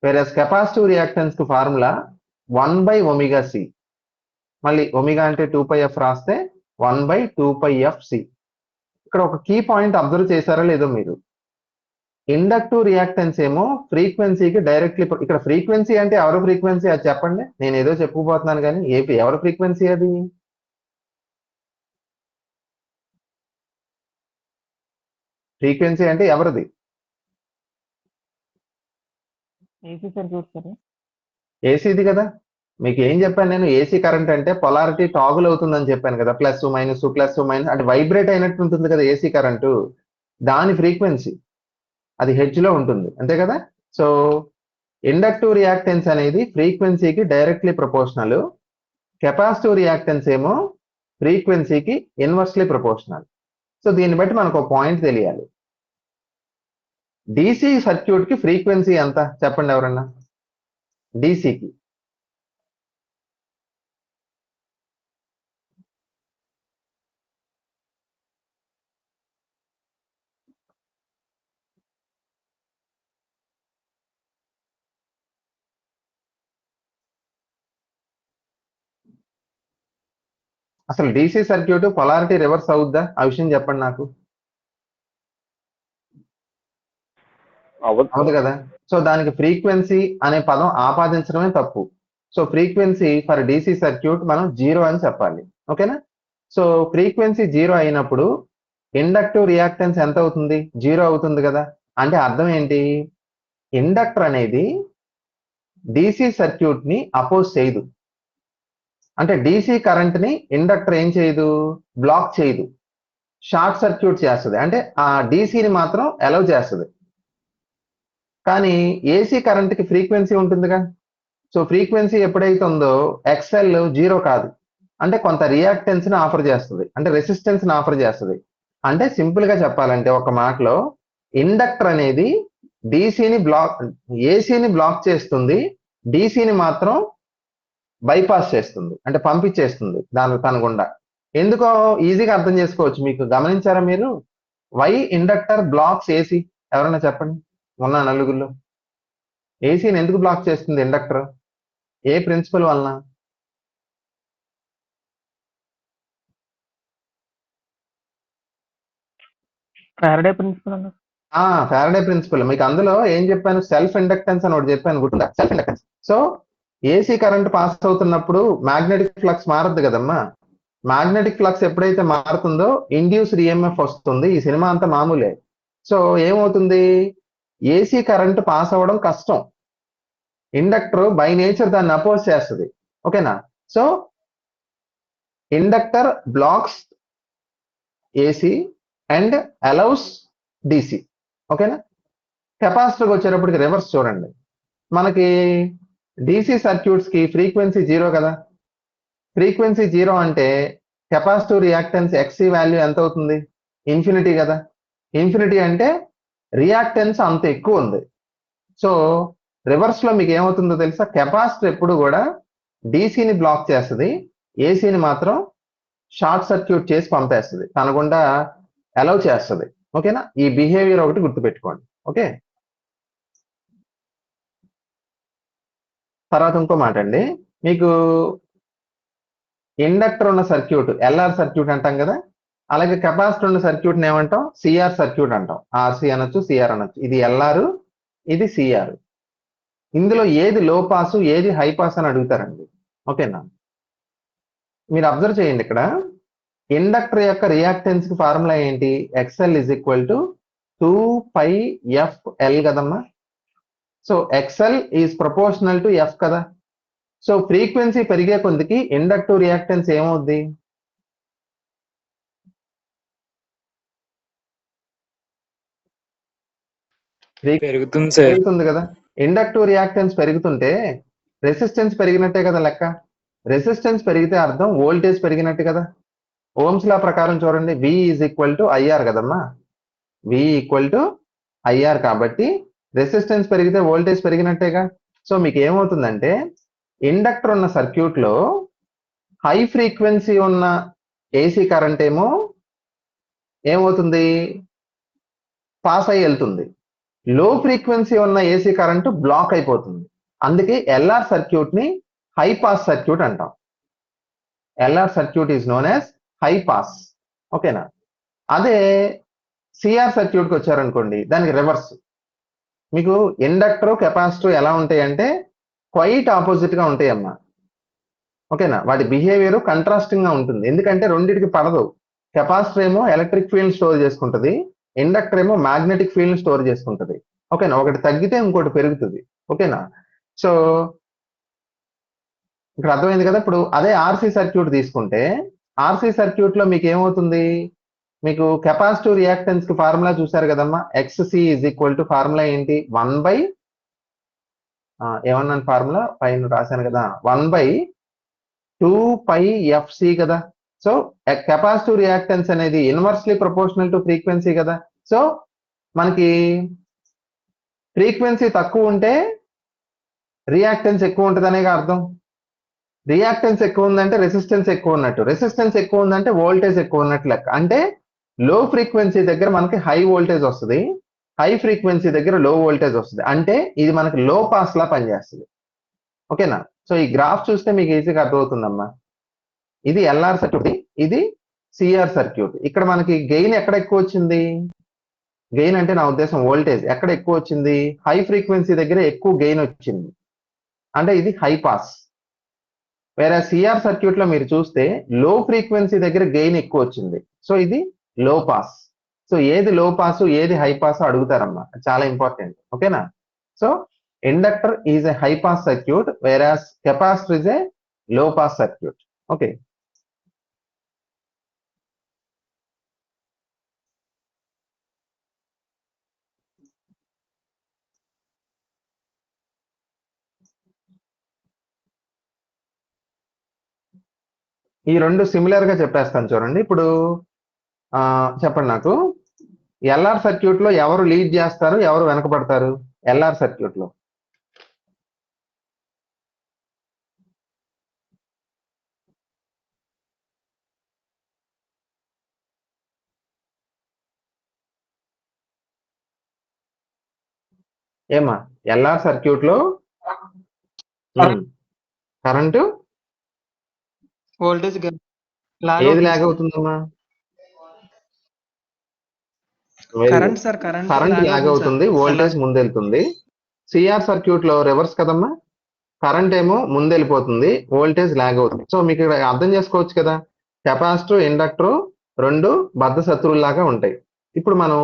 వేరస్ కెపాసిటివ్ రియాక్టెన్స్ కి ఫార్ములా 1/ωc. మళ్ళీ ఒమేగా అంటే 2πf రాస్తే 1/2πfc. ఇక్కడ ఒక కీ పాయింట్ అబ్జర్వ్ చేశారో లేదో మీరు. ఇండక్టివ్ రియాక్టెన్స్ ఏమో ఫ్రీక్వెన్సీకి డైరెక్ట్లీ, ఇక్కడ ఫ్రీక్వెన్సీ అంటే ఎవరి ఫ్రీక్వెన్సీ అది చెప్పండి. నేను ఏదో చెప్పుకుపోతున్నాను కానీ ఎవరి ఫ్రీక్వెన్సీ అది? ఫ్రీక్వెన్సీ అంటే ఎవరిది?
AC circuit sir.
ఏసీది కదా. మీకు ఏం చెప్పాను నేను? ఏసీ కరెంట్ అంటే పొలారిటీ టాగుల్ అవుతుందని చెప్పాను కదా, ప్లస్ మైనస్ ప్లస్ మైనస్ అంటే వైబ్రేట్ అయినట్టు ఉంటుంది కదా ఏసీ కరెంటు. దాని ఫ్రీక్వెన్సీ అది హెడ్జ్ లో ఉంటుంది, అంతే కదా. సో ఇండక్టివ్ రియాక్టెన్స్ అనేది ఫ్రీక్వెన్సీకి డైరెక్ట్లీ ప్రపోర్షనల్. కెపాసిటివ్ రియాక్టెన్స్ ఏమో ఫ్రీక్వెన్సీకి ఇన్వర్స్లీ ప్రపోర్షనల్. సో దీన్ని బట్టి మనకు ఒక పాయింట్ తెలియాలి. డీసీ సర్క్యూట్ కి ఫ్రీక్వెన్సీ ఎంత చెప్పండి ఎవరన్నా? డీసీకి అసలు డీసీ సర్క్యూట్ పొలారిటీ రివర్స్ అవుద్దా? ఆ విషయం చెప్పండి నాకు. అవును కదా. సో దానికి ఫ్రీక్వెన్సీ అనే పదం ఆపాదించడమే తప్పు. So frequency for DC circuit మనం 0 అని చెప్పాలి. ఓకేనా? సో ఫ్రీక్వెన్సీ 0 అయినప్పుడు ఇండక్టివ్ రియాక్టెన్స్ ఎంత అవుతుంది? 0 అవుతుంది కదా. అంటే అర్థం ఏంటి? ఇండక్టర్ అనేది డీసీ సర్క్యూట్ ని అపోజ్ చేయదు. అంటే డీసీ కరెంట్ ని ఇండక్టర్ ఏం చేయదు? బ్లాక్ చేయదు, షార్ట్ సర్క్యూట్ చేస్తుంది. అంటే ఆ డీసీని మాత్రం అలౌ చేస్తుంది. కానీ ఏసీ కరెంట్ కి ఫ్రీక్వెన్సీ ఉంటుందిగా. సో ఫ్రీక్వెన్సీ ఎప్పుడైతే ఉందో XL 0 కాదు. అంటే కొంత రియాక్టెన్స్ ని ఆఫర్ చేస్తుంది, అంటే రెసిస్టెన్స్ ని ఆఫర్ చేస్తుంది. అంటే సింపుల్ గా చెప్పాలంటే ఒక మాటలో ఇండక్టర్ అనేది డీసీని బ్లాక్ ఏసీని బ్లాక్ చేస్తుంది, డీసీని మాత్రం బైపాస్ చేస్తుంది, అంటే పంపించేస్తుంది దాని తన గుండా. ఎందుకో ఈజీగా అర్థం చేసుకోవచ్చు. మీకు గమనించారా మీరు? Why inductor blocks AC? ఎవరైనా చెప్పండి ఉన్న నలుగురిలో. ఏసీని ఎందుకు బ్లాక్ చేస్తుంది ఇండక్టర్? ఏ ప్రిన్సిపల్ వలన?
ఫారడే ప్రిన్సిపల్ అన్న.
Faraday principle. మీకు అందులో ఏం చెప్పాను? సెల్ఫ్ ఇండక్టెన్స్ అని ఒకటి చెప్పాను, గుర్తుందా? Self inductance. So AC current pass అవుతున్నప్పుడు మ్యాగ్నెటిక్ ఫ్లక్స్ మారద్దు కదమ్మా. మ్యాగ్నెటిక్ ఫ్లక్స్ ఎప్పుడైతే మారుతుందో ఇండ్యూస్డ్ ఈఎంఎఫ్ వస్తుంది. ఈ సినిమా అంతా మామూలే. సో ఏమవుతుంది? ఏసీ కరెంట్ పాస్ అవ్వడం కష్టం. ఇండక్టర్ బై నేచర్ దాన్ని అపోజ్ చేస్తుంది. ఓకేనా? So inductor blocks AC and allows DC. ఓకేనా? కెపాసిటర్కి వచ్చేటప్పటికి రివర్స్ చూడండి. మనకి డిసి సర్క్యూట్స్ కి ఫ్రీక్వెన్సీ 0 కదా. ఫ్రీక్వెన్సీ 0 అంటే కెపాసిటివ్ రియాక్టెన్స్ ఎక్సీ వాల్యూ ఎంత అవుతుంది? ఇన్ఫినిటీ కదా. ఇన్ఫినిటీ అంటే రియాక్టెన్స్ అంత ఎక్కువ ఉంది. సో రివర్స్ లో మీకు ఏమవుతుందో తెలుసా? కెపాసిటర్ ఎప్పుడు కూడా డీసీని బ్లాక్ చేస్తుంది, ఏసీని మాత్రం షార్ట్ సర్క్యూట్ చేసి పంపేస్తుంది, తన గుండా అలౌ చేస్తుంది. ఓకేనా? ఈ బిహేవియర్ ఒకటి గుర్తుపెట్టుకోండి. ఓకే, తర్వాత ఇంకో మాట అండి. మీకు ఇండక్టర్ ఉన్న సర్క్యూట్ ఎల్ఆర్ సర్క్యూట్ అంటాం కదా, అలాగే కెపాసిటర్ ఉన్న సర్క్యూట్ ఏమంటాం? సిఆర్ సర్క్యూట్ అంటాం. ఆర్సీ అనొచ్చు, సిఆర్ అనొచ్చు. ఇది ఎల్ఆర్, ఇది సిఆర్. ఇందులో ఏది లో పాస్, ఏది హై పాస్ అని అడుగుతారండి. ఓకేనా? మీరు అబ్జర్వ్ చేయండి, ఇక్కడ ఇండక్టర్ యొక్క రియాక్టెన్స్ కి ఫార్ములా ఏంటి? XL is equal to 2πfl కదమ్మా. So XL is proportional to F కదా. సో ఫ్రీక్వెన్సీ పెరిగే కొద్దికి ఇండక్టివ్ రియాక్టెన్స్ ఏమవుద్ది?
పెరుగుతుంది సార్.
పెరుగుతుంది కదా. ఇండక్టివ్ రియాక్టెన్స్ పెరుగుతుంటే రెసిస్టెన్స్ పెరిగినట్టే కదా లెక్క. రెసిస్టెన్స్ పెరిగితే అర్థం వోల్టేజ్ పెరిగినట్టు కదా. ఓమ్స్ లా ప్రకారం చూడండి, వి ఈజ్ ఈక్వల్ టు ఐఆర్ కదమ్మా. వి ఈక్వల్ టు ఐఆర్ కాబట్టి రెసిస్టెన్స్ పెరిగితే వోల్టేజ్ పెరిగినట్టేగా. సో మీకు ఏమవుతుందంటే ఇండక్టర్ ఉన్న సర్క్యూట్ లో హై ఫ్రీక్వెన్సీ ఉన్న ఏసీ కరెంట్ ఏమో ఏమవుతుంది? పాస్ అయ్యి వెళ్తుంది. లో ఫ్రీక్వెన్సీ ఉన్న ఏసీ కరెంట్ బ్లాక్ అయిపోతుంది. అందుకే ఎల్ఆర్ సర్క్యూట్ ని హై పాస్ సర్క్యూట్ అంటాం. LR circuit is known as high pass. ఓకేనా? అదే సిఆర్ సర్క్యూట్ కి వచ్చారనుకోండి, దానికి రివర్స్. మీకు ఇండక్టర్ కెపాసిటర్ ఎలా ఉంటాయంటే క్వైట్ ఆపోజిట్ గా ఉంటాయి అమ్మా. ఓకేనా? వాటి బిహేవియర్ కంట్రాస్టింగ్ గా ఉంటుంది. ఎందుకంటే రెండింటికి పడదు. కెపాసిటర్ ఏమో ఎలక్ట్రిక్ ఫీల్డ్ స్టోర్ చేసుకుంటది, ఇండక్టర్ ఏమో మ్యాగ్నెటిక్ ఫీల్డ్ స్టోర్ చేసుకుంటది. ఓకేనా? ఒకటి తగ్గితే ఇంకోటి పెరుగుతుంది. ఓకేనా? సో ఇక్కడ అర్థమైంది కదా. ఇప్పుడు అదే ఆర్సీ సర్క్యూట్ తీసుకుంటే ఆర్సీ సర్క్యూట్ లో మీకు ఏమవుతుంది? మీకు కెపాసిటివ్ రియాక్టెన్స్ కి ఫార్ములా చూసారు కదమ్మా. XC is equal to formula ఏంటి? 1 ఏమన్నాను ఫార్ములా? పైన రాశాను కదా, 1/2πfc కదా. సో కెపాసిటివ్ రియాక్టెన్స్ అనేది ఇన్వర్స్లీ ప్రపోర్షనల్ టు ఫ్రీక్వెన్సీ కదా. సో మనకి ఫ్రీక్వెన్సీ తక్కువ ఉంటే రియాక్టెన్స్ ఎక్కువ ఉంటుంది అనే అర్థం. రియాక్టెన్స్ ఎక్కువ ఉందంటే రెసిస్టెన్స్ ఎక్కువ ఉన్నట్టు, రెసిస్టెన్స్ ఎక్కువ ఉందంటే వోల్టేజ్ ఎక్కువ ఉన్నట్టు లెక్క. అంటే లో ఫ్రీక్వెన్సీ దగ్గర మనకి హై వోల్టేజ్ వస్తుంది, హై ఫ్రీక్వెన్సీ దగ్గర లో వోల్టేజ్ వస్తుంది. అంటే ఇది మనకి లో పాస్ లా పనిచేస్తుంది. ఓకేనా? సో ఈ గ్రాఫ్ చూస్తే మీకు ఈజీగా అర్థమవుతుందమ్మా. ఇది ఎల్ఆర్ సర్క్యూట్, ఇది సిఆర్ సర్క్యూట్. ఇక్కడ మనకి గెయిన్ ఎక్కడ ఎక్కువ వచ్చింది? గెయిన్ అంటే నా ఉద్దేశం వోల్టేజ్ ఎక్కడ ఎక్కువ వచ్చింది? హై ఫ్రీక్వెన్సీ దగ్గర ఎక్కువ గెయిన్ వచ్చింది, అంటే ఇది హై పాస్. వేరే సిఆర్ సర్క్యూట్ లో మీరు చూస్తే లో ఫ్రీక్వెన్సీ దగ్గర గెయిన్ ఎక్కువ వచ్చింది, సో ఇది లో పాస్. సో ఏది లో పాస్, ఏది హై పాస్ అడుగుతారమ్మా, చాలా ఇంపార్టెంట్. ఓకేనా? So inductor is a high pass circuit, వేరాస్ capacitor is a లో పాస్ సర్క్యూట్. ఓకే, ఈ రెండు సిమిలర్ గా చెప్పేస్తాను చూడండి. ఇప్పుడు చెప్పండి నాకు, ఎల్ఆర్ సర్క్యూట్ లో ఎవరు లీడ్ చేస్తారు, ఎవరు వెనకబడతారు? ఎల్ఆర్ సర్క్యూట్ లో ఏమా? ఎల్ఆర్ సర్క్యూట్ లో కరెంటు
వోల్టేజ్
ఏది లాగ్ అవుతుందమ్మా?
Current sir current
current lag అవుతుంది, వోల్టేజ్ ముందెళ్తుంది. సిఆర్ సర్క్యూట్ లో రివర్స్ కదమ్మా, కరెంట్ ఏమో ముందెళ్ళిపోతుంది, వోల్టేజ్ లాగ్ అవుతుంది. సో మీకు ఇక్కడ అర్థం చేసుకోవచ్చు కదా, కెపాసిటర్ ఇండక్టర్ రెండు బద్ధ శత్రువుల్లాగా ఉంటాయి. ఇప్పుడు మనం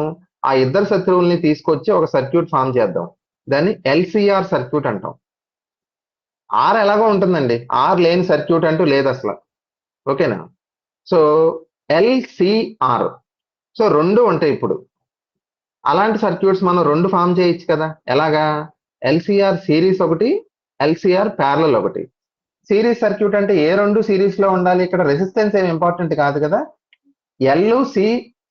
ఆ ఇద్దరు శత్రువుల్ని తీసుకొచ్చి ఒక సర్క్యూట్ ఫామ్ చేద్దాం. దాన్ని ఎల్సిఆర్ సర్క్యూట్ అంటాం. ఆర్ ఎలాగో ఉంటుందండి, ఆర్ లేని సర్క్యూట్ అంటూ లేదు అసలు. ఓకేనా? సో ఎల్సిఆర్, సో రెండు ఉంటాయి. ఇప్పుడు అలాంటి సర్క్యూట్స్ మనం రెండు ఫామ్ చేయొచ్చు కదా. ఎలాగా? ఎల్సిఆర్ సిరీస్ ఒకటి, ఎల్సిఆర్ ప్యారలల్ ఒకటి. సిరీస్ సర్క్యూట్ అంటే ఏ రెండు సిరీస్ లో ఉండాలి? ఇక్కడ రెసిస్టెన్స్ ఏమి ఇంపార్టెంట్ కాదు కదా. ఎల్ సి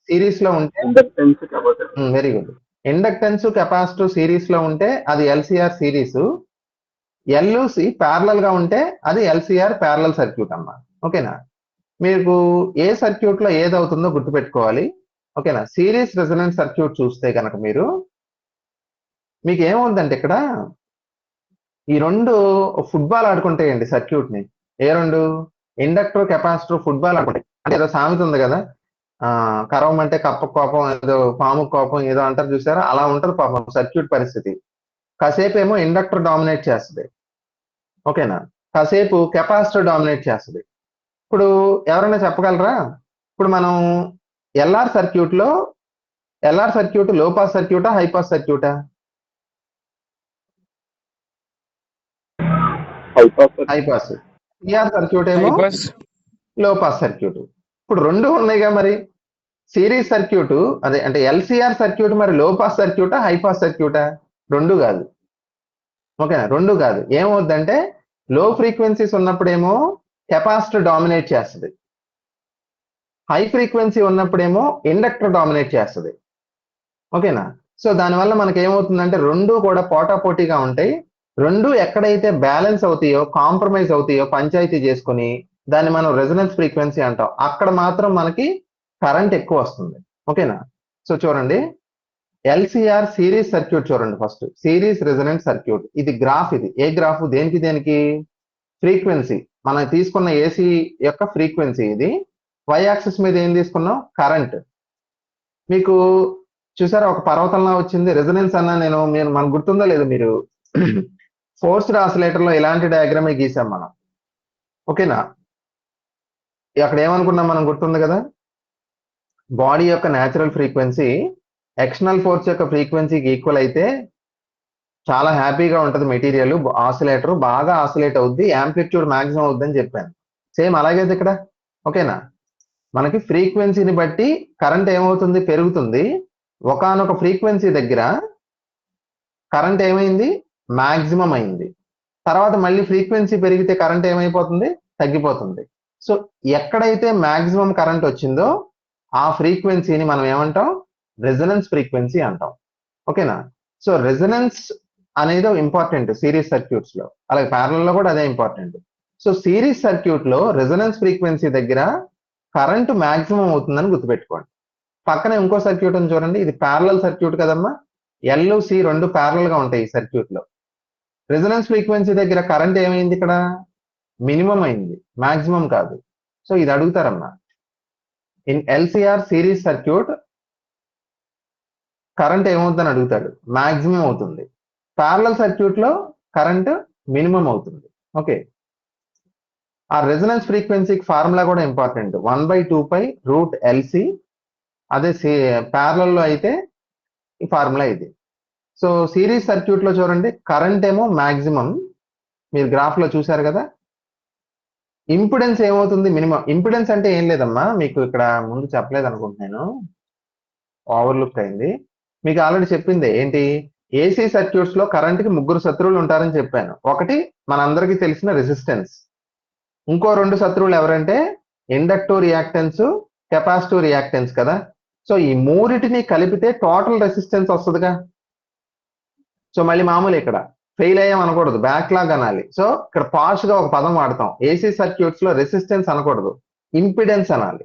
సిరీస్ లో ఉంటే
inductance capacitor.
Very good. Inductance capacitor series లో ఉంటే అది LCR series. L C parallel గా ఉంటే అది ఎల్సిఆర్ ప్యారలల్ సర్క్యూట్ అమ్మా. ఓకేనా? మీకు ఏ సర్క్యూట్ లో ఏది అవుతుందో గుర్తుపెట్టుకోవాలి. ఓకేనా? సిరీస్ రెజొనెన్స్ సర్క్యూట్ చూస్తే కనుక మీకు ఏమవుతుందంటే ఇక్కడ ఈ రెండు ఫుట్బాల్ ఆడుకుంటాయండి సర్క్యూట్ ని. ఏ రెండు? ఇండక్టర్ కెపాసిటర్ ఫుట్బాల్ ఆడుకుంటాయి. అంటే ఏదో సామెత ఉంది కదా, కరవమంటే కప్ప కోపం, ఏదో పాము కోపం ఏదో అంటారు చూసారా, అలా ఉంటది పాపం సర్క్యూట్ పరిస్థితి. కాసేపు ఏమో ఇండక్టర్ డామినేట్ చేస్తుంది, ఓకేనా, కాసేపు కెపాసిటర్ డామినేట్ చేస్తుంది. ఇప్పుడు ఎవరైనా చెప్పగలరా, ఇప్పుడు మనం ఎల్ఆర్ సర్క్యూట్ లో పాస్ సర్క్యూటా హైపాస్ సర్క్యూటా? హైపాస్. సిఆర్ సర్క్యూట్ ఏమో
బస్
లో పాస్ సర్క్యూట్. ఇప్పుడు రెండు ఉన్నాయిగా, మరి సిరీస్ సర్క్యూట్ అదే అంటే ఎల్సిఆర్ సర్క్యూట్ మరి లో పాస్ సర్క్యూటా హైపాస్ సర్క్యూటా? రెండు కాదు. ఓకేనా? రెండు కాదు. ఏమవుద్దంటే లో ఫ్రీక్వెన్సీస్ ఉన్నప్పుడేమో కెపాసిటర్ డామినేట్ చేస్తుంది, హై ఫ్రీక్వెన్సీ ఉన్నప్పుడేమో ఇండక్టర్ డామినేట్ చేస్తుంది. ఓకేనా? సో దానివల్ల మనకి ఏమవుతుందంటే రెండు కూడా పోటాపోటీగా ఉంటాయి. రెండు ఎక్కడైతే బ్యాలెన్స్ అవుతాయో, కాంప్రమైజ్ అవుతాయో పంచాయతీ చేసుకుని దాన్ని మనం రెజొనెన్స్ ఫ్రీక్వెన్సీ అంటాం. అక్కడ మాత్రం మనకి కరెంట్ ఎక్కువ వస్తుంది. ఓకేనా? సో చూడండి, ఎల్సిఆర్ సిరీస్ సర్క్యూట్ చూడండి. ఫస్ట్ సిరీస్ రెజొనెన్స్ సర్క్యూట్, ఇది గ్రాఫ్. ఇది ఏ గ్రాఫ్? దేనికి ఫ్రీక్వెన్సీ. మనం తీసుకున్న ఏసీ యొక్క ఫ్రీక్వెన్సీ ఇది. వై యాక్సిస్ మీద ఏం తీసుకున్నాం? కరెంట్. మీకు చూసారా ఒక పర్వతంలా వచ్చింది. రెజొనెన్స్ అన్నా మీరు మనకు గుర్తుందో లేదు, మీరు ఫోర్స్డ్ ఆసిలేటర్ లో ఇలాంటి డయాగ్రామే గీసాం మనం. ఓకేనా? అక్కడ ఏమనుకున్నాం మనం, గుర్తుంది కదా, బాడీ యొక్క న్యాచురల్ ఫ్రీక్వెన్సీ ఎక్స్టర్నల్ ఫోర్స్ యొక్క ఫ్రీక్వెన్సీకి ఈక్వల్ అయితే చాలా హ్యాపీగా ఉంటుంది మెటీరియల్, ఆసిలేటర్ బాగా ఆసిలేట్ అవుద్ది, యాంప్లిట్యూడ్ మాక్సిమం అవుద్ది అని చెప్పాను. సేమ్ అలాగే ఇక్కడ. ఓకేనా? మనకి ఫ్రీక్వెన్సీని బట్టి కరెంట్ ఏమవుతుంది? పెరుగుతుంది. ఒకానొక ఫ్రీక్వెన్సీ దగ్గర కరెంట్ ఏమైంది? మాక్సిమం అయింది. తర్వాత మళ్ళీ ఫ్రీక్వెన్సీ పెరిగితే కరెంట్ ఏమైపోతుంది? తగ్గిపోతుంది. సో ఎక్కడైతే మాక్సిమం కరెంట్ వచ్చిందో ఆ ఫ్రీక్వెన్సీని మనం ఏమంటాం? రెజొనెన్స్ ఫ్రీక్వెన్సీ అంటాం. ఓకేనా? సో రెజొనెన్స్ అనేది ఇంపార్టెంట్ సిరీస్ సర్క్యూట్స్ లో, అలాగే ప్యారలల్ లో కూడా అదే ఇంపార్టెంట్. సో సిరీస్ సర్క్యూట్ లో రెజొనెన్స్ ఫ్రీక్వెన్సీ దగ్గర కరెంట్ మాక్సిమం అవుతుందని గుర్తుపెట్టుకోండి. పక్కన ఇంకో సర్క్యూట్ ఉంది చూడండి, ఇది ప్యారలల్ సర్క్యూట్ కదమ్మా. ఎల్ సి రెండు ప్యారలల్ గా ఉంటాయి ఈ సర్క్యూట్ లో. రెజొనెన్స్ ఫ్రీక్వెన్సీ దగ్గర కరెంట్ ఏమైంది? ఇక్కడ మినిమం అయింది, మాక్సిమం కాదు. సో ఇది అడుగుతారమ్మా. In LCR series circuit current ఏమవుతుందని అడుగుతాడు, మాక్సిమం అవుతుంది. ప్యారలల్ సర్క్యూట్ లో కరెంట్ మినిమం అవుతుంది. ఓకే, ఆ రెజొనెన్స్ ఫ్రీక్వెన్సీకి ఫార్ములా కూడా ఇంపార్టెంట్, 1/2π√LC. అదే ప్యారలల్ లో అయితే ఈ ఫార్ములా ఇది. సో సిరీస్ సర్క్యూట్ లో చూడండి, కరెంట్ ఏమో మాక్సిమం, మీరు గ్రాఫ్ లో చూసారు కదా. ఇంపిడెన్స్ ఏమవుతుంది? మినిమం. ఇంపిడెన్స్ అంటే ఏం లేదమ్మా, మీకు ఇక్కడ ముందు చెప్పలేదు అనుకుంటున్నాను, ఓవర్లుక్ అయింది. మీకు ఆల్రెడీ చెప్పింది ఏంటి, ఏసీ సర్క్యూట్స్ లో కరెంట్ కి ముగ్గురు శత్రువులు ఉంటారని చెప్పాను. ఒకటి మనందరికీ తెలిసిన రెసిస్టెన్స్, ఇంకో రెండు శత్రువులు ఎవరంటే ఇండక్టివ్ రియాక్టెన్స్, కెపాసిటివ్ రియాక్టెన్స్ కదా. సో ఈ మూరిటిని కలిపితే టోటల్ రెసిస్టెన్స్ వస్తుందిగా. సో మళ్ళీ మామూలు ఇక్కడ ఫెయిల్ అయ్యాం అనకూడదు, బ్యాక్లాగ్ అనాలి. సో ఇక్కడ పాష్ గా ఒక పదం వాడతాం. ఏసీ సర్క్యూట్స్ లో రెసిస్టెన్స్ అనకూడదు, ఇంపిడెన్స్ అనాలి.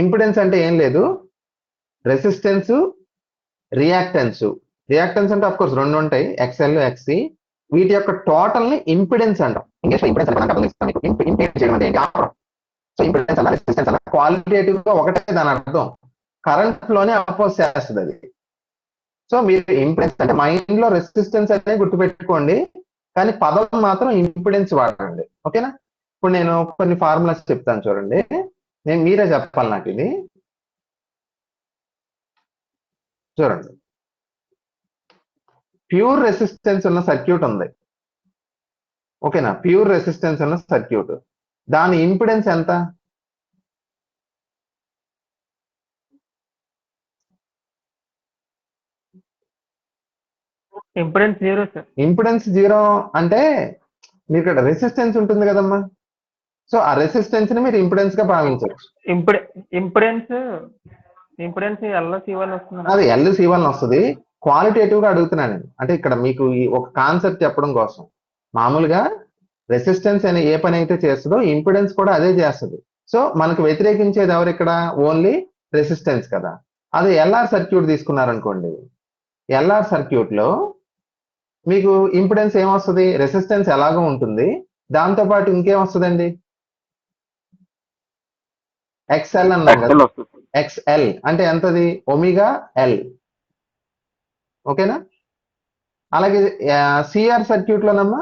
ఇంపిడెన్స్ అంటే ఏం లేదు, రెసిస్టెన్స్, రియాక్టెన్స్. రియాక్టెన్స్ అంటే అఫ్ కోర్స్ రెండు ఉంటాయి, ఎక్స్ఎల్, ఎక్సి. వీటి యొక్క టోటల్ ని ఇంపిడెన్స్ అంటాం. ఇంగ్లీష్ లో ఇంపిడెన్స్ క్వాలిటేటివ్ గా ఒకటే దాని అర్థం, కరెంట్ లోనే అపోజ్ చేస్తుంది అది. సో మీరు ఇంపిడెన్స్ అంటే మైండ్ లో రెసిస్టెన్స్ అనేది గుర్తుపెట్టుకోండి, కానీ పదం మాత్రం ఇంపిడెన్స్ వాడండి. ఓకేనా. ఇప్పుడు నేను కొన్ని ఫార్ములాస్ చెప్తాను చూడండి, మీరే చెప్పాలి నాకు ఇది. చూడండి, ప్యూర్ రెసిస్టెన్స్ ఉన్న సర్క్యూట్ ఉంది. ఓకేనా, ప్యూర్ రెసిస్టెన్స్ ఉన్న సర్క్యూట్, దాని ఇంపిడెన్స్ ఎంత?
Impedance 0 sir.
ఇంపిడెన్స్ 0 అంటే మీరు ఇక్కడ రెసిస్టెన్స్ ఉంటుంది కదమ్మా. సో ఆ రెసిస్టెన్స్ ని మీరు ఇంపిడెన్స్ గా భావించవచ్చు.
ఇంపిడెన్స్ LC1 వస్తుంది.
అది LC1 వస్తుంది. క్వాలిటేటివ్ గా అడుగుతున్నాను నేను, అంటే ఇక్కడ మీకు ఈ ఒక కాన్సెప్ట్ చెప్పడం కోసం. మామూలుగా రెసిస్టెన్స్ అనే ఏ పని అయితే చేస్తుందో ఇంపిడెన్స్ కూడా అదే చేస్తుంది. సో మనకు వ్యతిరేకించేది ఎవరు ఇక్కడ? ఓన్లీ రెసిస్టెన్స్ కదా. అదే LR సర్క్యూట్ తీసుకున్నారనుకోండి, LR సర్క్యూట్ లో మీకు ఇంపిడెన్స్ ఏమొస్తుంది? రెసిస్టెన్స్ ఎలాగో ఉంటుంది, దాంతో పాటు ఇంకేం వస్తుందండి? XL అన్నాం కదా.
ఎక్సెల్ వస్తుంది సార్.
XL అంటే ఎంతది? Omega L. ఓకేనా. అలాగే సిఆర్ సర్క్యూట్ లోనమ్మా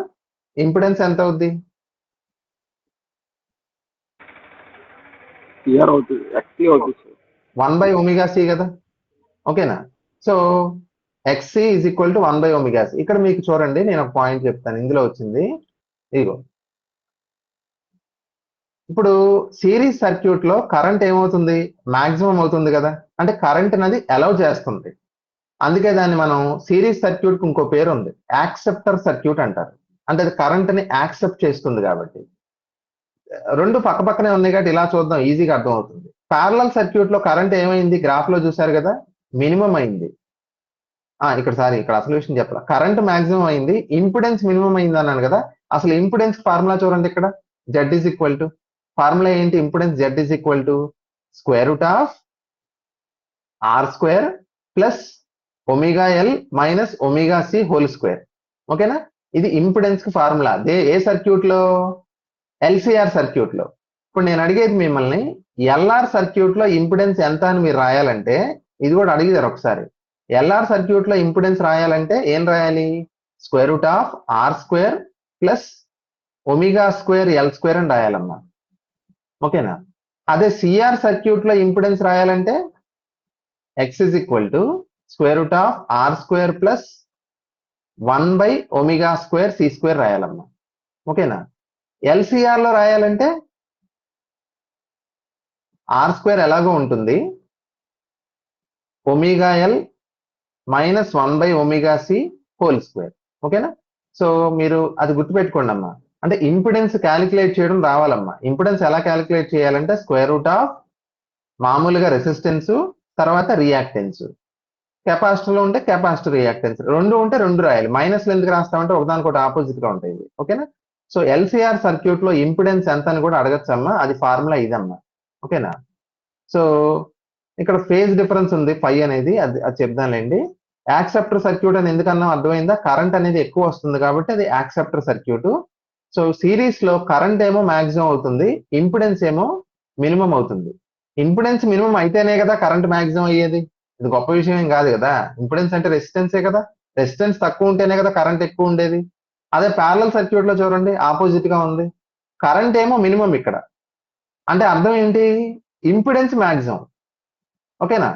ఇంపిడెన్స్ ఎంత అవుద్ది?
సిఆర్ అవుతుంది, ఎక్సీ అవుతుంది సార్.
1/ωc కదా. ఓకేనా. So XC is equal to 1/ωc. ఇక్కడ మీకు చూడండి, నేను ఒక పాయింట్ చెప్తాను, ఇందులో వచ్చింది ఇదిగో. ఇప్పుడు సిరీస్ సర్క్యూట్ లో కరెంట్ ఏమవుతుంది? మాక్సిమం అవుతుంది కదా, అంటే కరెంట్ అనేది అలౌ చేస్తుంది. అందుకే దాన్ని మనం సిరీస్ సర్క్యూట్ కి ఇంకో పేరు ఉంది, యాక్సెప్టర్ సర్క్యూట్ అంటారు. అంటే అది కరెంట్ ని యాక్సెప్ట్ చేస్తుంది కాబట్టి. రెండు పక్క పక్కనే ఉన్నాయి కాబట్టి ఇలా చూద్దాం, ఈజీగా అర్థం అవుతుంది. ప్యారలల్ సర్క్యూట్ లో కరెంట్ ఏమైంది? గ్రాఫ్ లో చూసారు కదా, మినిమం అయింది. ఇక్కడ అసలు విషయం చెప్పాలి. కరెంట్ మాక్సిమం అయింది, ఇంపిడెన్స్ మినిమం అయింది అన్నాను కదా. అసలు ఇంపిడెన్స్ ఫార్ములా చూడండి, ఇక్కడ Z is equal to, formula ఏంటి? Impedance Z is equal to √R² plus ωL minus ωc whole square. ఓకేనా. ఇది ఇంపిడెన్స్ కి ఫార్ములా. ఏ సర్క్యూట్ లో? ఎల్సిఆర్ సర్క్యూట్ లో. ఇప్పుడు నేను అడిగేది మిమ్మల్ని, LR సర్క్యూట్ లో ఇంపిడెన్స్ ఎంత అని మీరు రాయాలంటే, ఇది కూడా అడిగారు ఒకసారి. LR సర్క్యూట్ లో ఇంపిడెన్స్ రాయాలంటే ఏం రాయాలి? √R² ప్లస్ ωL² అని రాయాలమ్మా. ఓకేనా. అదే సిఆర్ సర్క్యూట్ లో ఇంపిడెన్స్ రాయాలంటే X is equal to √R² plus 1/ωc² రాయాలమ్మా. ఓకేనా. ఎల్సిఆర్ లో రాయాలంటే R² ఎలాగో ఉంటుంది, ωL minus 1/ωc whole square. ఓకేనా. సో మీరు అది గుర్తుపెట్టుకోండి అమ్మా. అంటే ఇంపిడెన్స్ క్యాలిక్యులేట్ చేయడం రావాలమ్మా. ఇంపిడెన్స్ ఎలా క్యాలిక్యులేట్ చేయాలంటే √ మామూలుగా రెసిస్టెన్స్, తర్వాత రియాక్టెన్స్. కెపాసిటర్ లో ఉంటే కెపాసిటర్, రియాక్టెన్స్ రెండు ఉంటే రెండు రాయాలి. మైనస్లు ఎందుకు రాస్తామంటే ఒకదానికొకటి ఆపోజిట్ గా ఉంటాయి. ఓకేనా. సో ఎల్సిఆర్ సర్క్యూట్ లో ఇంపిడెన్స్ ఎంత అని కూడా అడగచ్చమ్మా, అది ఫార్ములా ఇదమ్మా. ఓకేనా. సో ఇక్కడ ఫేజ్ డిఫరెన్స్ ఉంది పై అనేది, అది చెప్దాంలేండి. యాక్సెప్టర్ సర్క్యూట్ అని ఎందుకన్నా అర్థమైందా? కరెంట్ అనేది ఎక్కువ వస్తుంది కాబట్టి అది యాక్సెప్టర్ సర్క్యూట్. సో సిరీస్ లో కరెంట్ ఏమో మాక్సిమం అవుతుంది, ఇంపిడెన్స్ ఏమో మినిమం అవుతుంది. ఇంపిడెన్స్ మినిమం అయితేనే కదా కరెంట్ మాక్సిమం అయ్యేది. ఇది గొప్ప విషయం ఏం కాదు కదా. ఇంపిడెన్స్ అంటే రెసిస్టెన్సే కదా, రెసిస్టెన్స్ తక్కువ ఉంటేనే కదా కరెంట్ ఎక్కువ ఉండేది. అదే ప్యారలల్ సర్క్యూట్ లో చూడండి, ఆపోజిట్ గా ఉంది. కరెంట్ ఏమో మినిమం ఇక్కడ, అంటే అర్థం ఏంటి? Impedance maximum. ఓకేనా.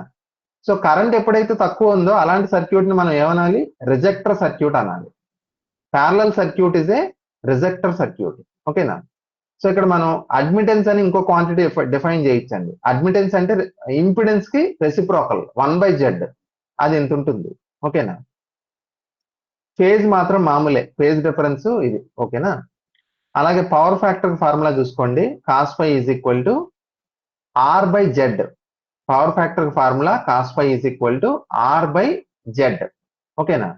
సో కరెంట్ ఎప్పుడైతే తక్కువ ఉందో అలాంటి సర్క్యూట్ ని మనం ఏమనాలి? రిజెక్టర్ సర్క్యూట్ అనాలి. Parallel circuit is a rejector circuit. ఓకేనా. సో ఇక్కడ మనం అడ్మిటెన్స్ అని ఇంకో క్వాంటిటీ డిఫైన్ చేయొచ్చండి. అడ్మిటెన్స్ అంటే ఇంపిడెన్స్ కి రెసిప్రోకల్ 1/Z, అది ఎంత ఉంటుంది. ఓకేనా. ఫేజ్ మాత్రం మామూలే, ఫేజ్ డిఫరెన్స్ ఇది. ఓకేనా. అలాగే పవర్ ఫ్యాక్టర్ ఫార్ములా చూసుకోండి, cos phi is equal to R by Z. Power factor formula cos phi is equal to R by Z. ఓకేనా?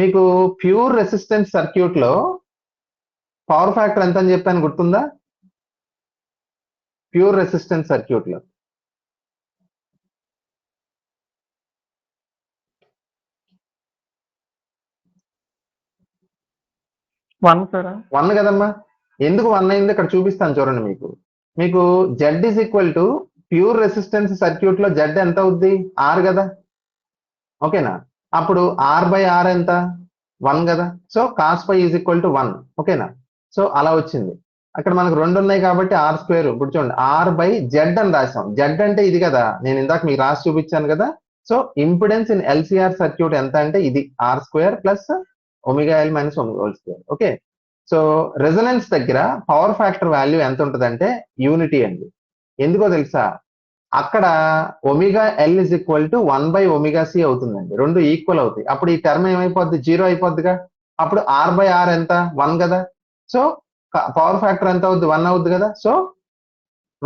మీకు ప్యూర్ రెసిస్టెన్స్ సర్క్యూట్ లో పవర్ ఫ్యాక్టర్ ఎంత అని చెప్పాను గుర్తుందా? ప్యూర్ రెసిస్టెన్స్ సర్క్యూట్ లో
1 సార్.
1 కదమ్మా. ఎందుకు 1 అయింది ఇక్కడ చూపిస్తాను చూడండి. మీకు Z is equal to pure resistance circuit లో జెడ్ ఎంత అవుద్ది? ఆర్ కదా. ఓకేనా? అప్పుడు ఆర్ బై ఆర్ ఎంత? 1 కదా. So cos phi is equal to 1. ఓకేనా? సో అలా వచ్చింది. అక్కడ మనకు 2 ఉన్నాయి కాబట్టి ఆర్ స్క్వేర్. ఇప్పుడు చూడండి, ఆర్ బై జెడ్ అని రాసాం. జెడ్ అంటే ఇది కదా, నేను ఇందాక మీకు రాసి చూపించాను కదా. So impedance in LCR circuit ఎంత అంటే ఇది R square plus omega L minus omega whole square. Okay. So resonance దగ్గర పవర్ ఫ్యాక్టర్ వాల్యూ ఎంత ఉంటుందంటే యూనిటీ అండి. ఎందుకో తెలుసా? అక్కడ omega L is equal to 1 by omega C అవుతుందండి. రెండు ఈక్వల్ అవుతాయి. అప్పుడు ఈ టర్మ్ ఏమైపోద్ది? 0 అయిపోద్దిగా. అప్పుడు ఆర్ బై ఆర్ ఎంత? 1 కదా. సో పవర్ ఫ్యాక్టర్ ఎంత అవుద్ది? 1 అవుద్ది కదా. సో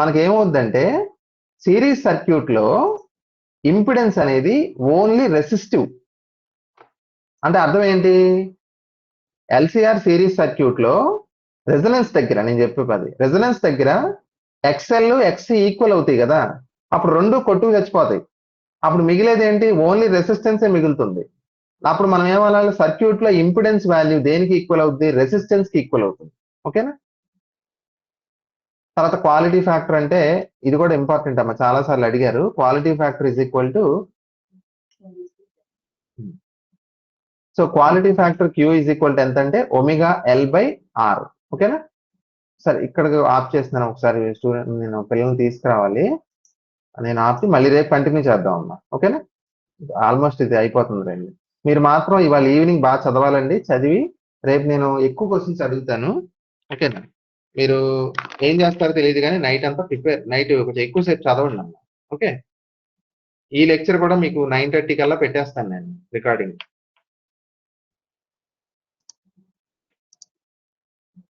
మనకి ఏమవుద్దంటే సిరీస్ సర్క్యూట్ లో ఇంపిడెన్స్ అనేది ఓన్లీ రెసిస్టివ్. అంటే అర్థం ఏంటి? ఎల్సిఆర్ సిరీస్ సర్క్యూట్ లో రెజొనెన్స్ దగ్గర, నేను చెప్పేది రెజొనెన్స్ దగ్గర ఎక్స్ఎల్ ఎక్స్ ఈక్వల్ అవుతాయి కదా. అప్పుడు రెండు కొట్టుకు చచ్చిపోతాయి. అప్పుడు మిగిలేది ఏంటి? ఓన్లీ రెసిస్టెన్స్ మిగులుతుంది. అప్పుడు మనం ఏమనాలి? సర్క్యూట్ లో ఇంపిడెన్స్ వాల్యూ దేనికి ఈక్వల్ అవుతుంది? రెసిస్టెన్స్ కి ఈక్వల్ అవుతుంది. ఓకేనా? తర్వాత క్వాలిటీ ఫ్యాక్టర్ అంటే ఇది కూడా ఇంపార్టెంట్ అమ్మా, చాలా సార్లు అడిగారు. Quality factor is equal to, so quality factor Q is equal to ఎంత అంటే ఒమేగా ఎల్ బై ఆర్. ఓకేనా? సరే, ఇక్కడ ఆఫ్ చేస్తున్నాను. ఒకసారి స్టూడెంట్, నేను పిల్లల్ని తీసుకురావాలి. నేను ఆపి మళ్ళీ రేపు కంటిన్యూ చేద్దాం అమ్మా. ఓకేనా? ఆల్మోస్ట్ ఇది అయిపోతుంది రండి. మీరు మాత్రం ఇవాళ ఈవినింగ్ బాగా చదవాలండి. చదివి రేపు నేను ఎక్కువ క్వశ్చన్స్ అడుగుతాను. ఓకేనా? మీరు ఏం చేస్తారో తెలియదు కానీ నైట్ అంతా నైట్ కొంచెం ఎక్కువసేపు చదవండి అమ్మా. ఓకే. ఈ లెక్చర్ కూడా మీకు 9:30 కల్లా పెట్టేస్తాను నేను రికార్డింగ్.